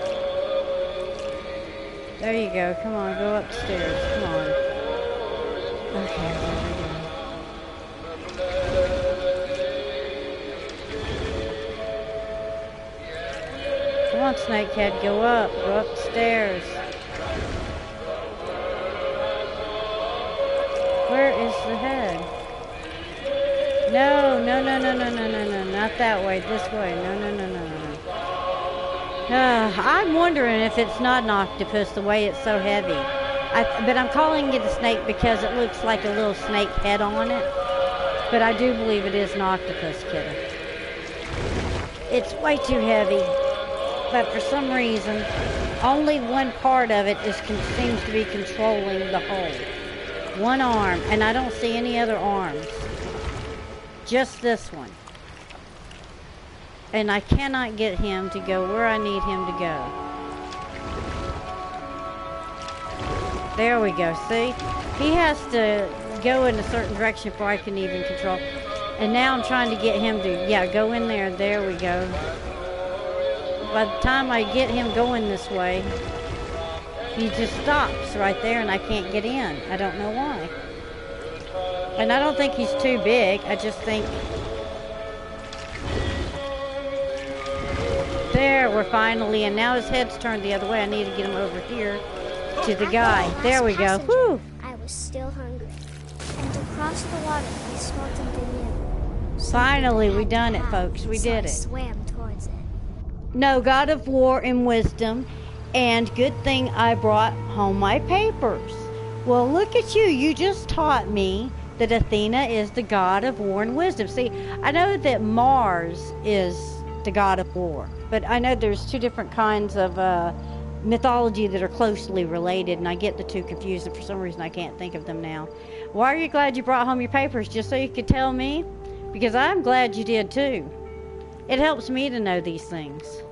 There you go. Come on, go upstairs. Come on. Okay, there we go. Come on, snakehead, go up the stairs. Where is the head? No, not that way, this way. No. I'm wondering if it's not an octopus the way it's so heavy. But I'm calling it a snake because it looks like a little snake head on it. But I do believe it is an octopus, kiddo. It's way too heavy. But for some reason, only one part of it seems to be controlling the whole. One arm, and I don't see any other arms. Just this one. And I cannot get him to go where I need him to go. There we go, see? He has to go in a certain direction before I can even control. And now I'm trying to get him to, go in there. There we go. By the time I get him going this way, he just stops right there and I can't get in. I don't know why. And I don't think he's too big. I just think... There, we're finally in. Now his head's turned the other way. I need to get him over here to the guy. There we go. Whew. I was still hungry. And across the water, I smelled something new. Finally, we done it, folks. We did I it. swam towards it. No, God of War and Wisdom. And good thing I brought home my papers. Well, look at you. You just taught me that Athena is the god of war and wisdom. See, I know that Mars is the god of war, but I know there's two different kinds of mythology that are closely related, and I get the two confused, and for some reason I can't think of them now. Why are you glad you brought home your papers? Just so you could tell me? Because I'm glad you did too. It helps me to know these things.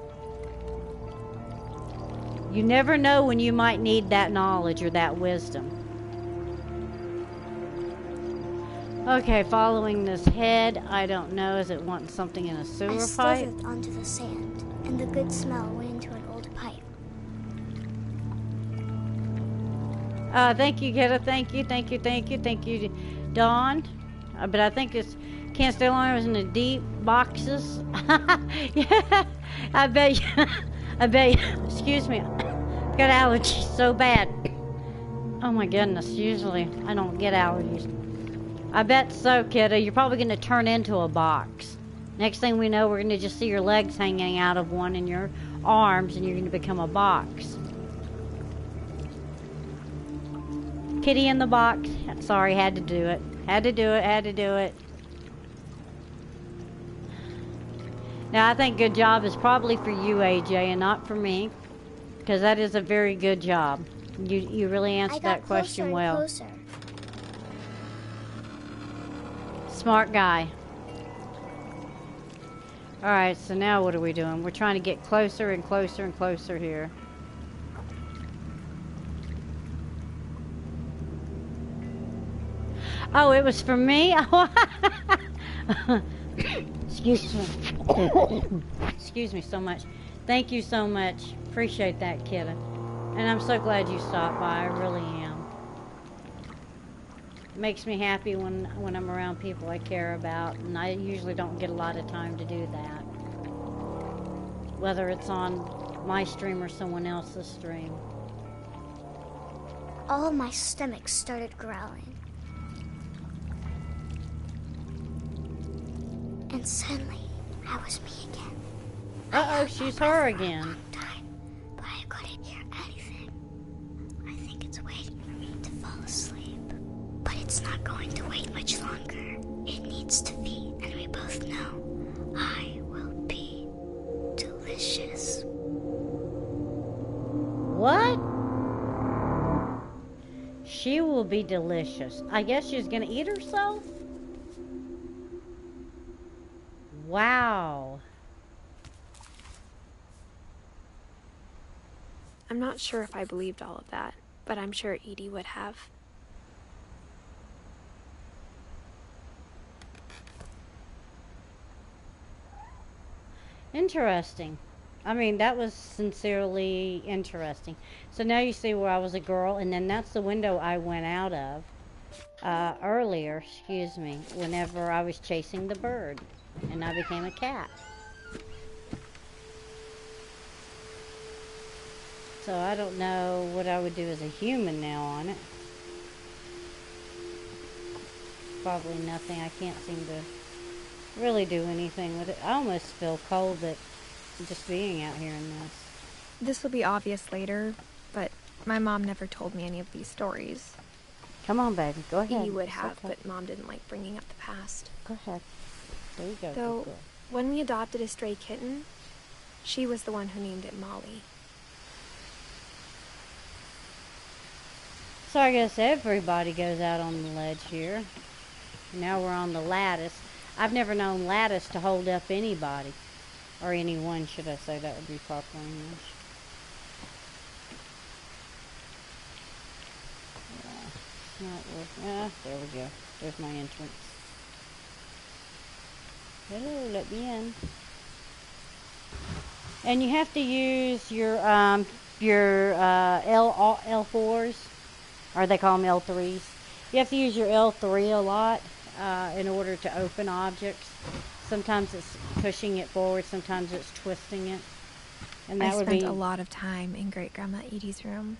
You never know when you might need that knowledge or that wisdom. Okay, following this head, I don't know, is it wanting something in a sewer pipe? I slithered onto the sand, and the good smell went into an old pipe. Thank you, Keta. Thank you, Dawn. But I think it's can't stay long. It was in the deep boxes. Yeah, I bet you. I bet you, excuse me, I've got allergies so bad. Oh my goodness, usually I don't get allergies. I bet so, kiddo. You're probably going to turn into a box. Next thing we know, we're going to just see your legs hanging out of one and your arms, and you're going to become a box. Kitty in the box. Sorry, had to do it. Had to do it. Now, I think good job is probably for you, AJ, and not for me, because that is a very good job. You really answered that question well. Closer. Smart guy. Alright, so now what are we doing? We're trying to get closer and closer and closer here. Oh, it was for me? Excuse me. Excuse me so much. Thank you so much. Appreciate that, kiddo. And I'm so glad you stopped by. I really am. It makes me happy when I'm around people I care about, and I usually don't get a lot of time to do that. Whether it's on my stream or someone else's stream. All of my stomach started growling. And suddenly, I was me again. Uh-oh, she's her again. Time, but I couldn't hear anything. I think it's waiting for me to fall asleep. But it's not going to wait much longer. It needs to feed, and we both know I will be delicious. What? She will be delicious. I guess she's gonna eat herself? Wow. I'm not sure if I believed all of that, but I'm sure Edie would have. Interesting. I mean, that was sincerely interesting. So now you see where I was a girl, and then that's the window I went out of earlier, excuse me, whenever I was chasing the bird, and I became a cat. So I don't know what I would do as a human now on it. Probably nothing. I can't seem to really do anything with it. I almost feel cold that just being out here in this. This will be obvious later, but my mom never told me any of these stories. Come on, baby. Go ahead. Edie would It's have, okay. but Mom didn't like bringing up the past. Go ahead. There you go. Though, Good girl. when we adopted a stray kitten, she was the one who named it Molly. So I guess everybody goes out on the ledge here. Now we're on the lattice. I've never known lattice to hold up anybody. Or anyone, should I say. That would be proper English. Not worth, there we go. There's my entrance. Hello, let me in. And you have to use your L4s, or they call them L3s. You have to use your L3 a lot in order to open objects. Sometimes it's pushing it forward, sometimes it's twisting it. And that I would spent be a lot of time in Great-Grandma Edie's room.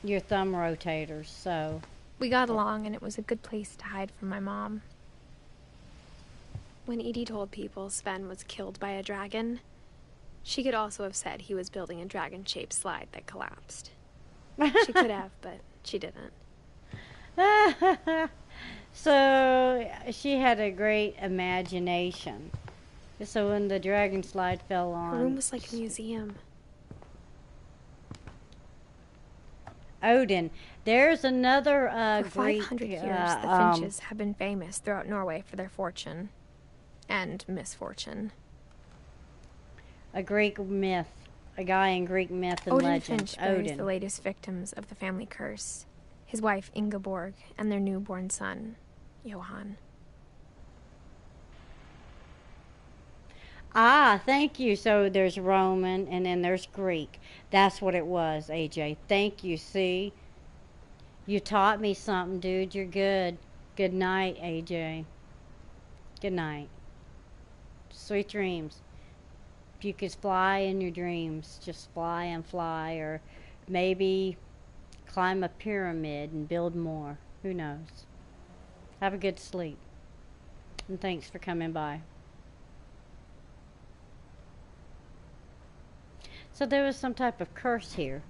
your thumb rotators, so. We got along, and it was a good place to hide from my mom. When Edie told people Sven was killed by a dragon, she could also have said he was building a dragon-shaped slide that collapsed. She could have, but she didn't. So she had a great imagination. So when the dragon slide fell on, Her room was like a museum. Odin. There's another For Greek. 500 years, the Finches have been famous throughout Norway for their fortune and misfortune. A Greek myth, a guy in Greek myth and Odin legends. Finch buries Odin. the latest victims of the family curse, his wife Ingeborg and their newborn son, Johann. Ah, thank you. So there's Roman and then there's Greek. That's what it was, AJ. Thank you. See? You taught me something, dude. You're good. Good night, AJ. Good night. Sweet dreams. If you could fly in your dreams, just fly and fly, or maybe climb a pyramid and build more. Who knows? Have a good sleep. And thanks for coming by. So there was some type of curse here.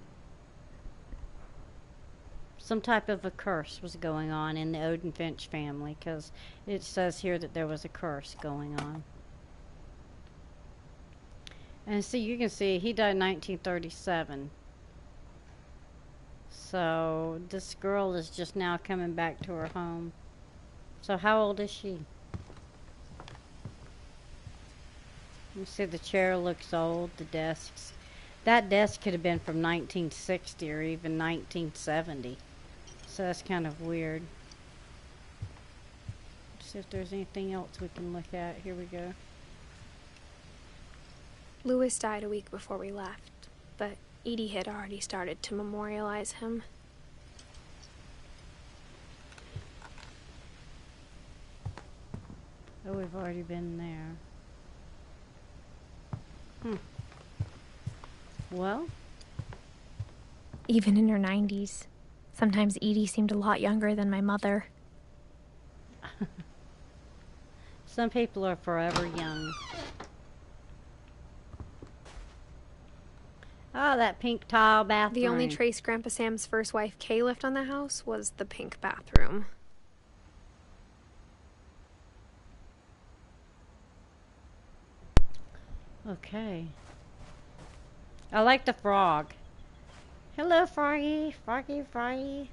Some type of a curse was going on in the Edith Finch family, because it says here that there was a curse going on. And see, you can see he died in 1937. So this girl is just now coming back to her home. So how old is she? You see the chair looks old, the desks. That desk could have been from 1960 or even 1970. So that's kind of weird. Let's see if there's anything else we can look at. Here we go. Louis died a week before we left, but Edie had already started to memorialize him. Oh, we've already been there. Well, Even in her 90s, sometimes Edie seemed a lot younger than my mother. some people are forever young. Oh, that pink tile bathroom. The only trace Grandpa Sam's first wife, Kay, left on the house was the pink bathroom. Okay. I like the frog. Hello, Froggy. Froggy, Froggy.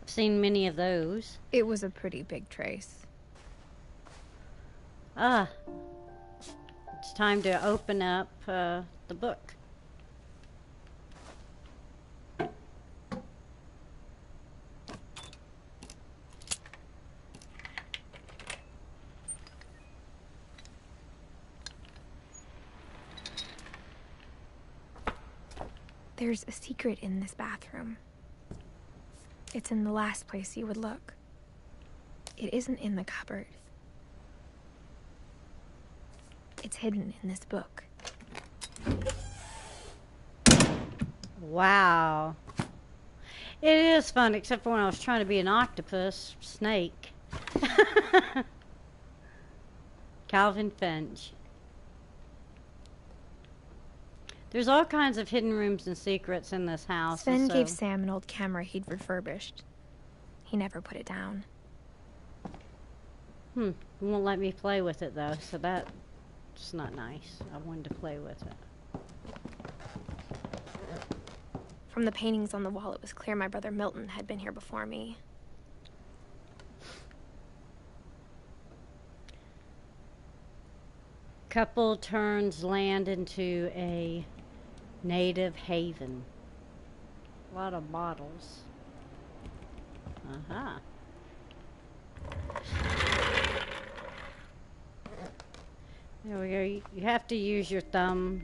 I've seen many of those. It was a pretty big trace. Ah. It's time to open up the book. There's a secret in this bathroom. It's in the last place you would look. It isn't in the cupboard. It's hidden in this book. Wow. It is fun, except for when I was trying to be an octopus snake. Calvin Finch. There's all kinds of hidden rooms and secrets in this house. Sven gave Sam an old camera he'd refurbished. He never put it down. He won't let me play with it, though, so that's not nice. I wanted to play with it. From the paintings on the wall, it was clear my brother Milton had been here before me. Couple turns land into a native haven. A lot of bottles. Uh-huh. There we go. You have to use your thumb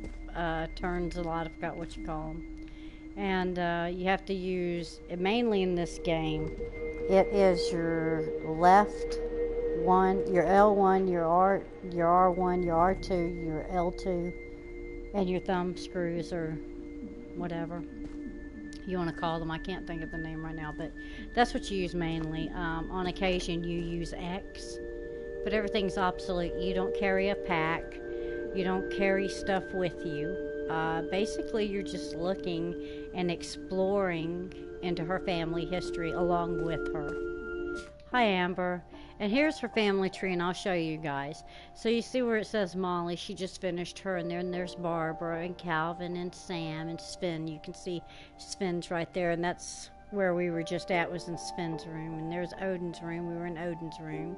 turns a lot. I forgot what you call them. And you have to use, mainly in this game, it is your left one, your L1, your R1, your R2, your L2, and your thumb screws or whatever you want to call them. I can't think of the name right now, but that's what you use mainly. On occasion, you use X, but everything's obsolete. You don't carry a pack. You don't carry stuff with you. Basically, you're just looking and exploring into her family history along with her. Hi, Amber. And here's her family tree, and I'll show you guys. So you see where it says Molly, she just finished her, and then there's Barbara and Calvin and Sam and Sven. You can see Sven's right there, and that's where we were just at, was in Sven's room. And there's Odin's room. We were in Odin's room.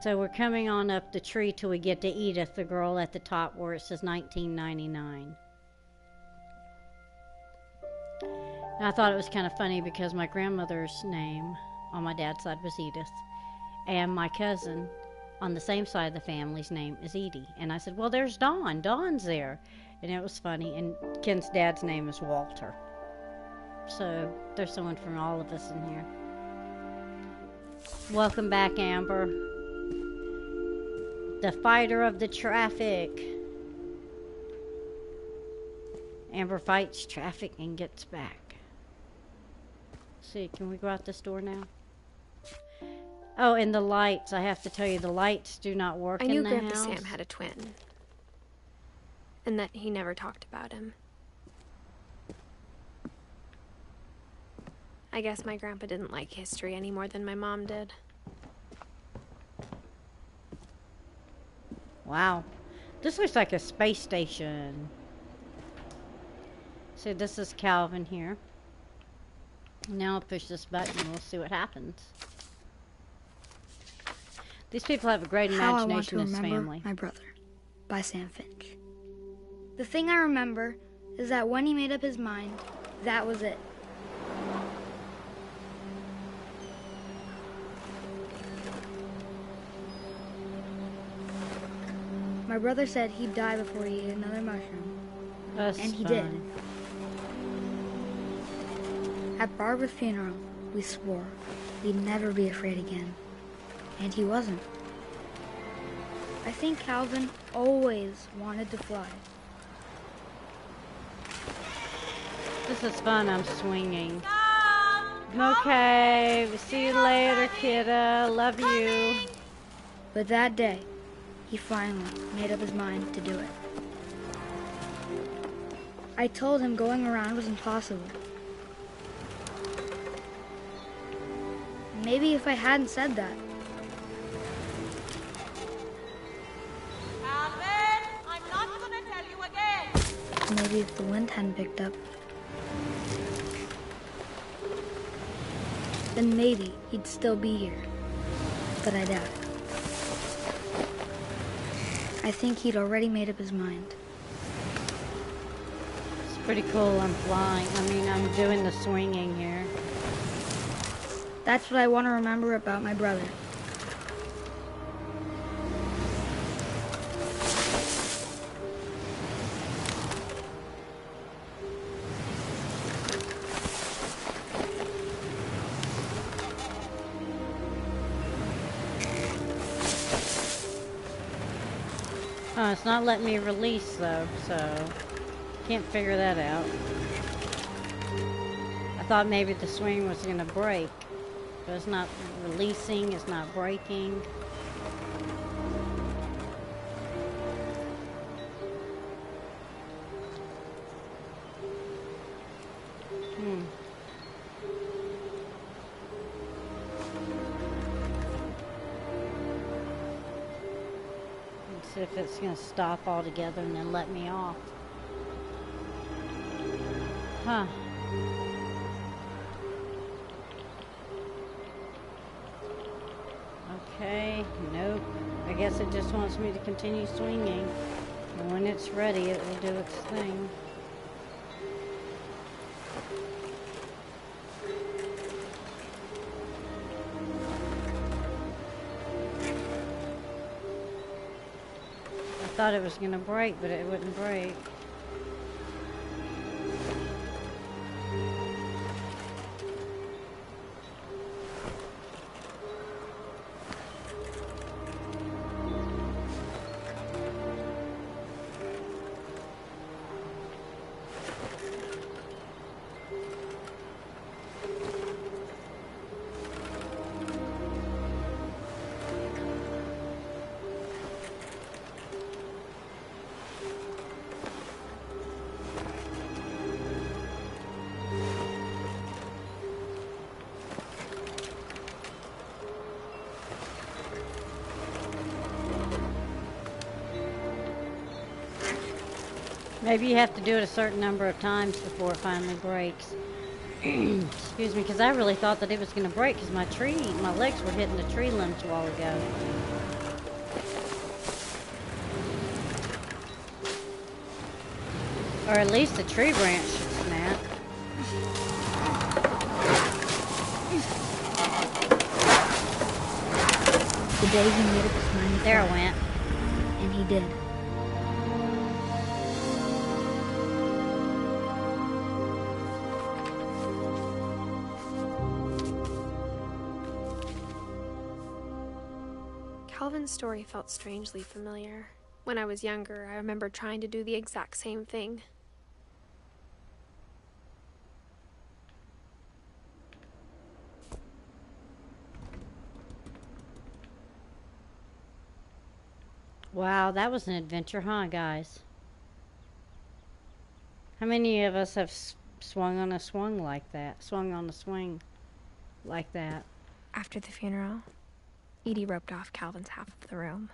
So we're coming on up the tree till we get to Edith, the girl at the top where it says 1999. And I thought it was kind of funny because my grandmother's name on my dad's side was Edith. And my cousin on the same side of the family's name is Edie. And I said, well, there's Dawn. Dawn's there. And it was funny. And Ken's dad's name is Walter. So there's someone from all of us in here. Welcome back, Amber. The fighter of the traffic. Amber fights traffic and gets back. Let's see, can we go out this door now? Oh, and the lights. I have to tell you, the lights do not work I in knew the Grandpa house. Sam had a twin. And that he never talked about him. I guess my grandpa didn't like history any more than my mom did. Wow. This looks like a space station. So this is Calvin here. Now I'll push this button and we'll see what happens. These people have a great imagination in this family. My Brother by Sam Finch. The thing I remember is that when he made up his mind, that was it. My brother said he'd die before he ate another mushroom. That's and he fun. did. At Barbara's funeral, we swore we'd never be afraid again. And he wasn't. I think Calvin always wanted to fly. This is fun. I'm swinging. Okay. See you later, kidda. Love you. But that day, he finally made up his mind to do it. I told him going around was impossible. Maybe if I hadn't said that. Calvin, I'm not gonna tell you again. Maybe if the wind hadn't picked up. Then maybe he'd still be here. But I doubt it. I think he'd already made up his mind. It's pretty cool. I'm flying. I'm doing the swinging here. That's what I want to remember about my brother. Oh, it's not letting me release though, so can't figure that out. I thought maybe the swing was gonna break, but it's not releasing, it's not breaking. See if it's going to stop altogether and then let me off. Huh. Okay, nope. I guess it just wants me to continue swinging. And when it's ready, it will do its thing. I thought it was gonna break, but it wouldn't break. Maybe you have to do it a certain number of times before it finally breaks. Excuse me, because I really thought that it was going to break because my legs were hitting the tree limbs a while ago. Or at least the tree branch should snap. The day he made up his mind to There it fly. went. And he did. Calvin's story felt strangely familiar. When I was younger, I remember trying to do the exact same thing. Wow, that was an adventure, huh, guys? How many of us have swung on a swing like that? Swung on a swing like that? After the funeral, Edie roped off Calvin's half of the room.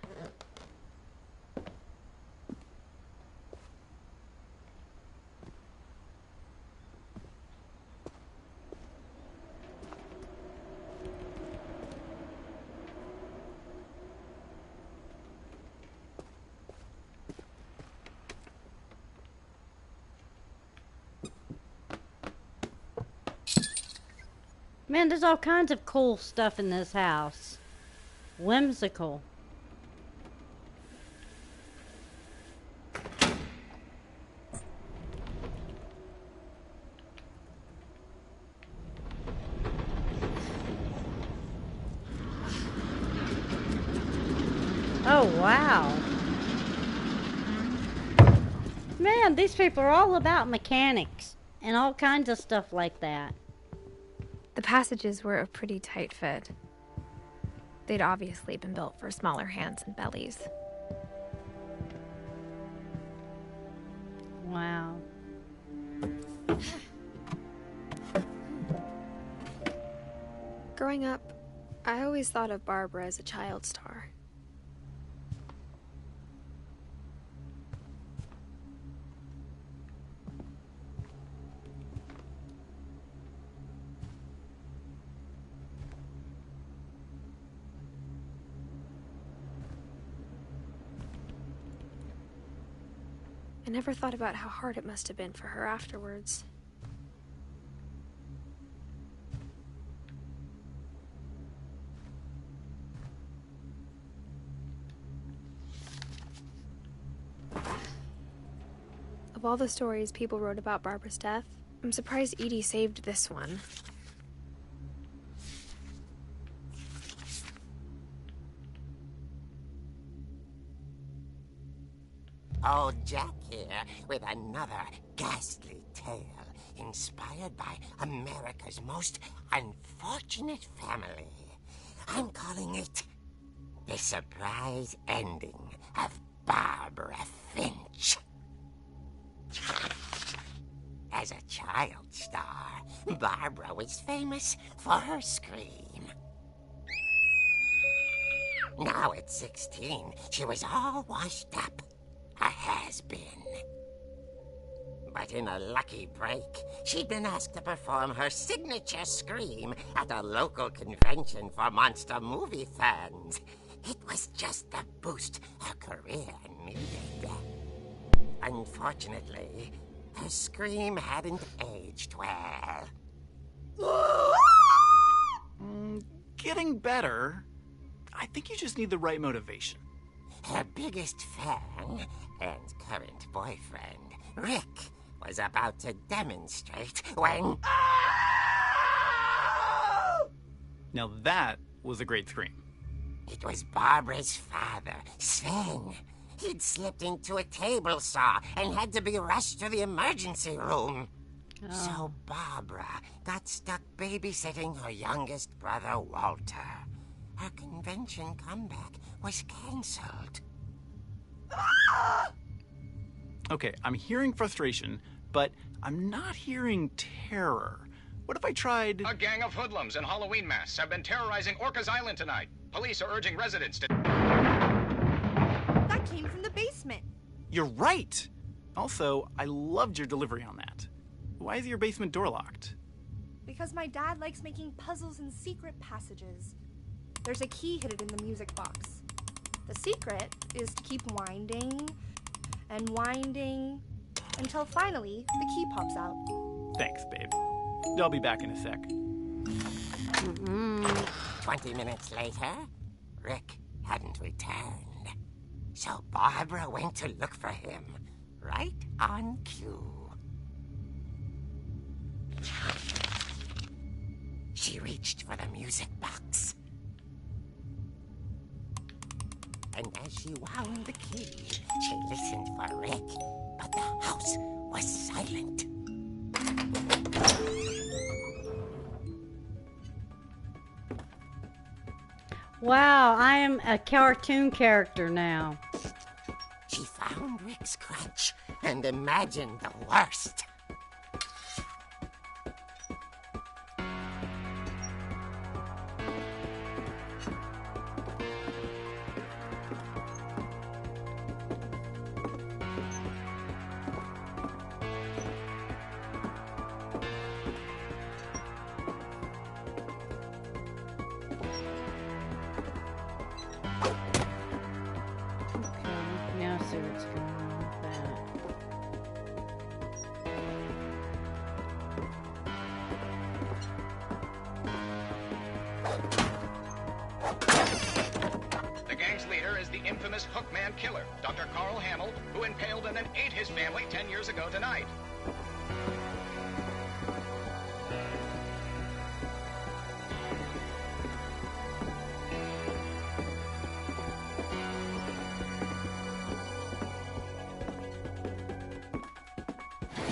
Man, there's all kinds of cool stuff in this house. Whimsical. Oh, wow. Man, these people are all about mechanics and all kinds of stuff like that. The passages were a pretty tight fit. They'd obviously been built for smaller hands and bellies. Wow. Growing up, I always thought of Barbara as a child star. I never thought about how hard it must have been for her afterwards. Of all the stories people wrote about Barbara's death, I'm surprised Edie saved this one. Old Jack here with another ghastly tale inspired by America's most unfortunate family. I'm calling it The Surprise Ending of Barbara Finch. As a child star, Barbara was famous for her scream. Now at 16, she was all washed up. A has-been. But in a lucky break, she'd been asked to perform her signature scream at a local convention for monster movie fans. It was just the boost her career needed. Unfortunately, her scream hadn't aged well. Getting better. I think you just need the right motivation. Her biggest fan and current boyfriend, Rick, was about to demonstrate when... Now that was a great scream. It was Barbara's father, Sven. He'd slipped into a table saw and had to be rushed to the emergency room. Oh. So Barbara got stuck babysitting her youngest brother, Walter. Her convention comeback was cancelled. Okay, I'm hearing frustration, but I'm not hearing terror. What if I tried... A gang of hoodlums in Halloween masks have been terrorizing Orcas Island tonight. Police are urging residents to... That came from the basement. You're right! Also, I loved your delivery on that. Why is your basement door locked? Because my dad likes making puzzles and secret passages. There's a key hidden in the music box. The secret is to keep winding and winding until finally the key pops out. Thanks, babe. I'll be back in a sec. 20 minutes later, Rick hadn't returned. So Barbara went to look for him, right on cue. She reached for the music box. And as she wound the key, she listened for Rick, but the house was silent. Wow, I am a cartoon character now. scratch and imagine the worst. Now I see what's going on with that. The gang's leader is the infamous Hookman killer, Dr. Carl Hamill, who impaled and then ate his family 10 years ago tonight.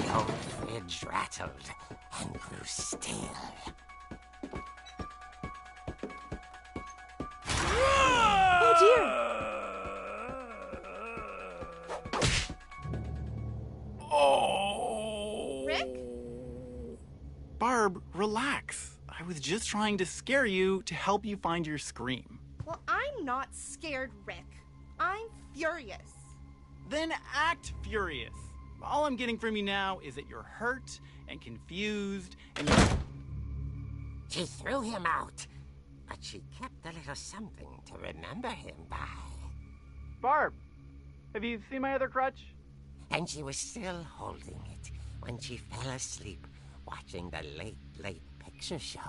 The old fridge rattled and grew still. Oh dear! Oh! Rick? Barb, relax. I was just trying to scare you to help you find your scream. Well, I'm not scared, Rick. I'm furious. Then act furious. All I'm getting from you now is that you're hurt and confused and you're... She threw him out, but she kept a little something to remember him by. Barb, have you seen my other crutch? And she was still holding it when she fell asleep watching the late picture show.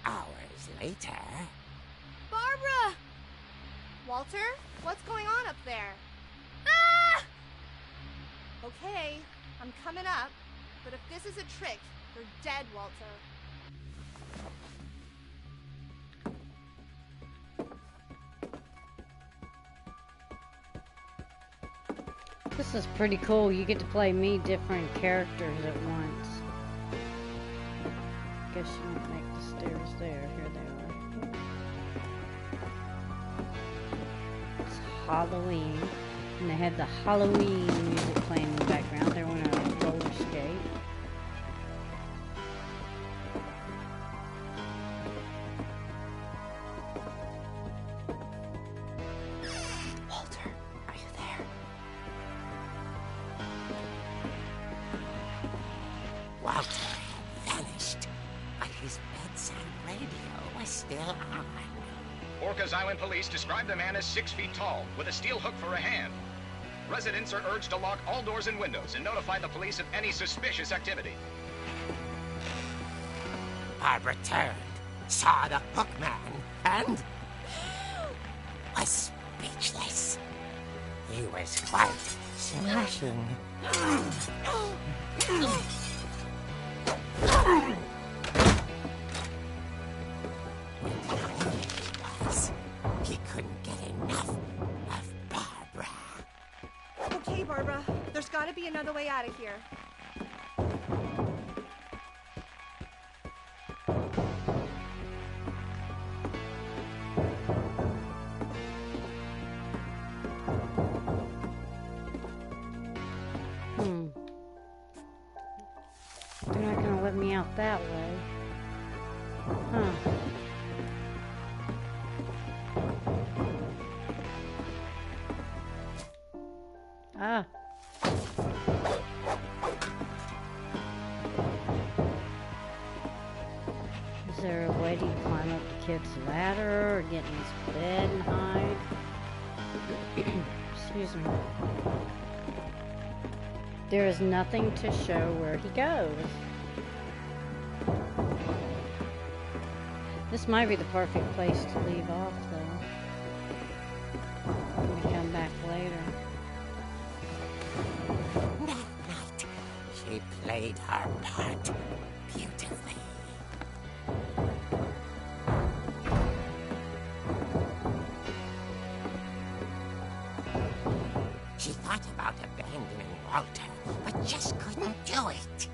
Hours later... Barbara! Walter, what's going on up there? Ah! Okay, I'm coming up, but if this is a trick, you're dead, Walter. This is pretty cool. You get to play me different characters at once. Guess you won't make the stairs there. Here they are. It's Halloween. And they had the Halloween music playing in the background. They're on a roller skate. Walter, are you there? Walter had vanished, but his bedside radio was still on. Orcas Island police describe the man as 6 feet tall, with a steel hook for a hand. Residents are urged to lock all doors and windows and notify the police of any suspicious activity. Barbara turned, saw the Hookman, and was speechless. He was quite smashing. He couldn't get enough of Barbara. Okay, Barbara, there's gotta be another way out of here. They're not gonna let me out that way. Huh. Ah. Is there a way to climb up the kid's ladder or get in his bed and hide? Excuse me. There is nothing to show where he goes. This might be the perfect place to leave off, though. When we come back later. That night, she played her part beautifully. She thought about abandoning Walter, but just couldn't do it.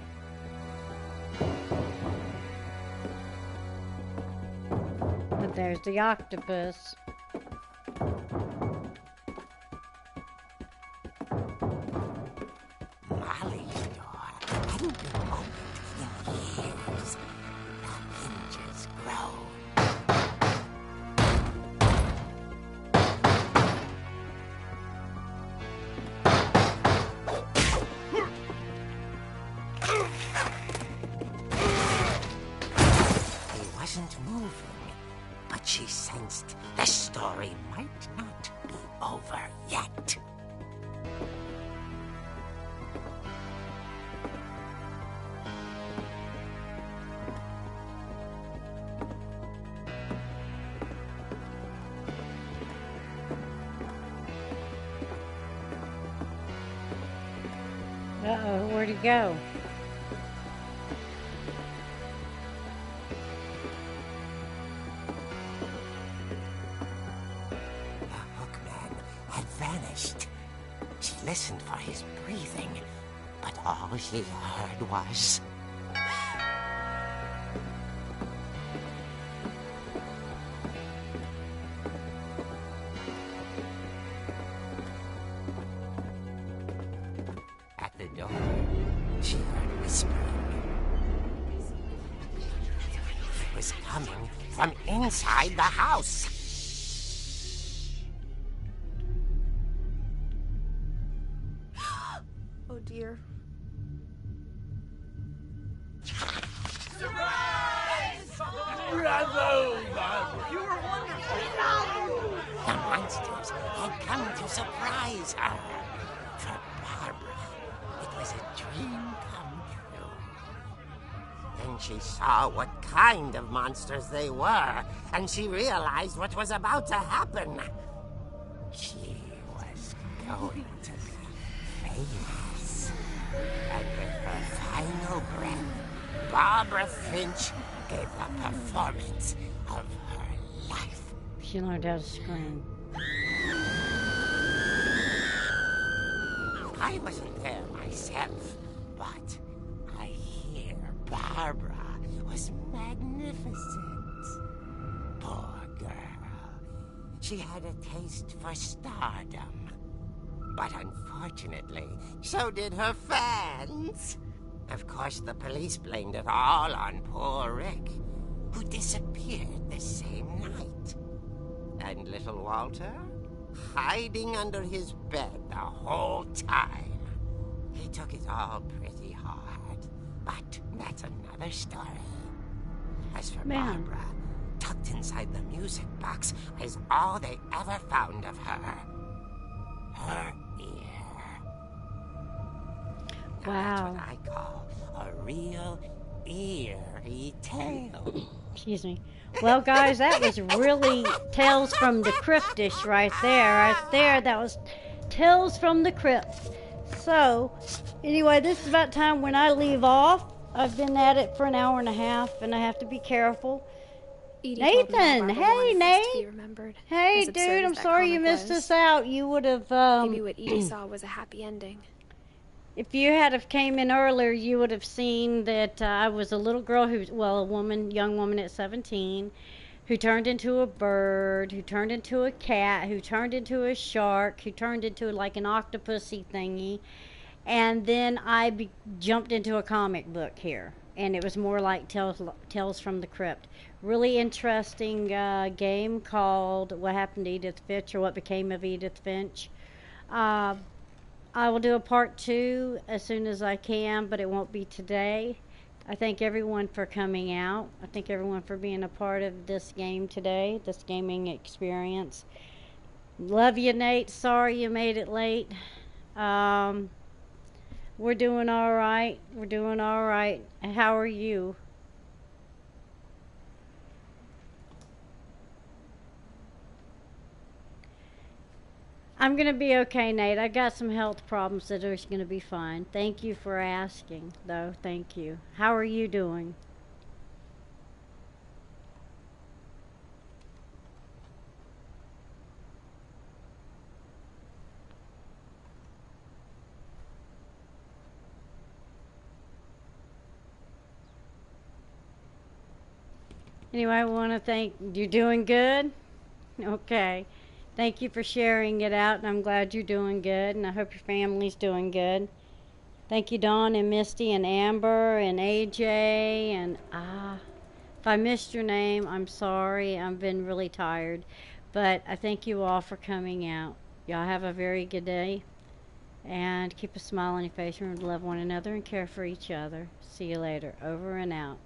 But there's the octopus. wasn't moving, but she sensed the story might not be over yet. Uh-oh, where'd he go? The hookman had vanished. She listened for his breathing, but all she heard was... At the door, she heard whispering. It was coming from inside the house. Oh dear. The monsters had come to surprise her. For Barbara, it was a dream come true. Then she saw what kind of monsters they were, and she realized what was about to happen. She was going to be famous. And with her final breath, Barbara Finch gave the performance of her life. She learned how to scream. I wasn't there myself, but I hear Barbara was magnificent. Poor girl. She had a taste for stardom. But unfortunately, so did her fans. Of course, the police blamed it all on poor Rick, who disappeared the same night. And little Walter? Hiding under his bed the whole time. He took it all pretty hard, but that's another story. As for Barbara, tucked inside the music box is all they ever found of her. Her ear. Now, Wow. that's what I call a real eerie tale. Excuse me. Well, guys, that was really Tales from the Cryptish right there. Right there, that was Tales from the Crypt. So, anyway, this is about time when I leave off. I've been at it for an hour and a half, and I have to be careful. Edie told me Nathan, Barbara hey, wanted this to be Nate. remembered. Hey, As absurd dude, as I'm that sorry you comic missed was. us out. You would have, Maybe what Edie saw was a happy ending. if you had have came in earlier, you would have seen that I was a little girl who, well, young woman at 17, who turned into a bird, who turned into a cat, who turned into a shark, who turned into like an octopusy thingy, and then I jumped into a comic book here, and it was more like Tales from the Crypt. Really interesting game called What Happened to Edith Finch, or What Became of Edith Finch. I will do a part 2 as soon as I can, but it won't be today. I thank everyone for coming out. I thank everyone for being a part of this game today, this gaming experience. Love you, Nate. Sorry you made it late. We're doing all right. We're doing all right. How are you? I'm going to be okay, Nate. I got some health problems that are going to be fine. Thank you for asking, though. Thank you. How are you doing? Anyway, I want to thank you. Doing good? Okay. Thank you for sharing it out, and I'm glad you're doing good, and I hope your family's doing good. Thank you, Dawn and Misty and Amber and AJ, and if I missed your name, I'm sorry. I've been really tired, but I thank you all for coming out. Y'all have a very good day, and keep a smile on your face. Remember to love one another and care for each other. See you later. Over and out.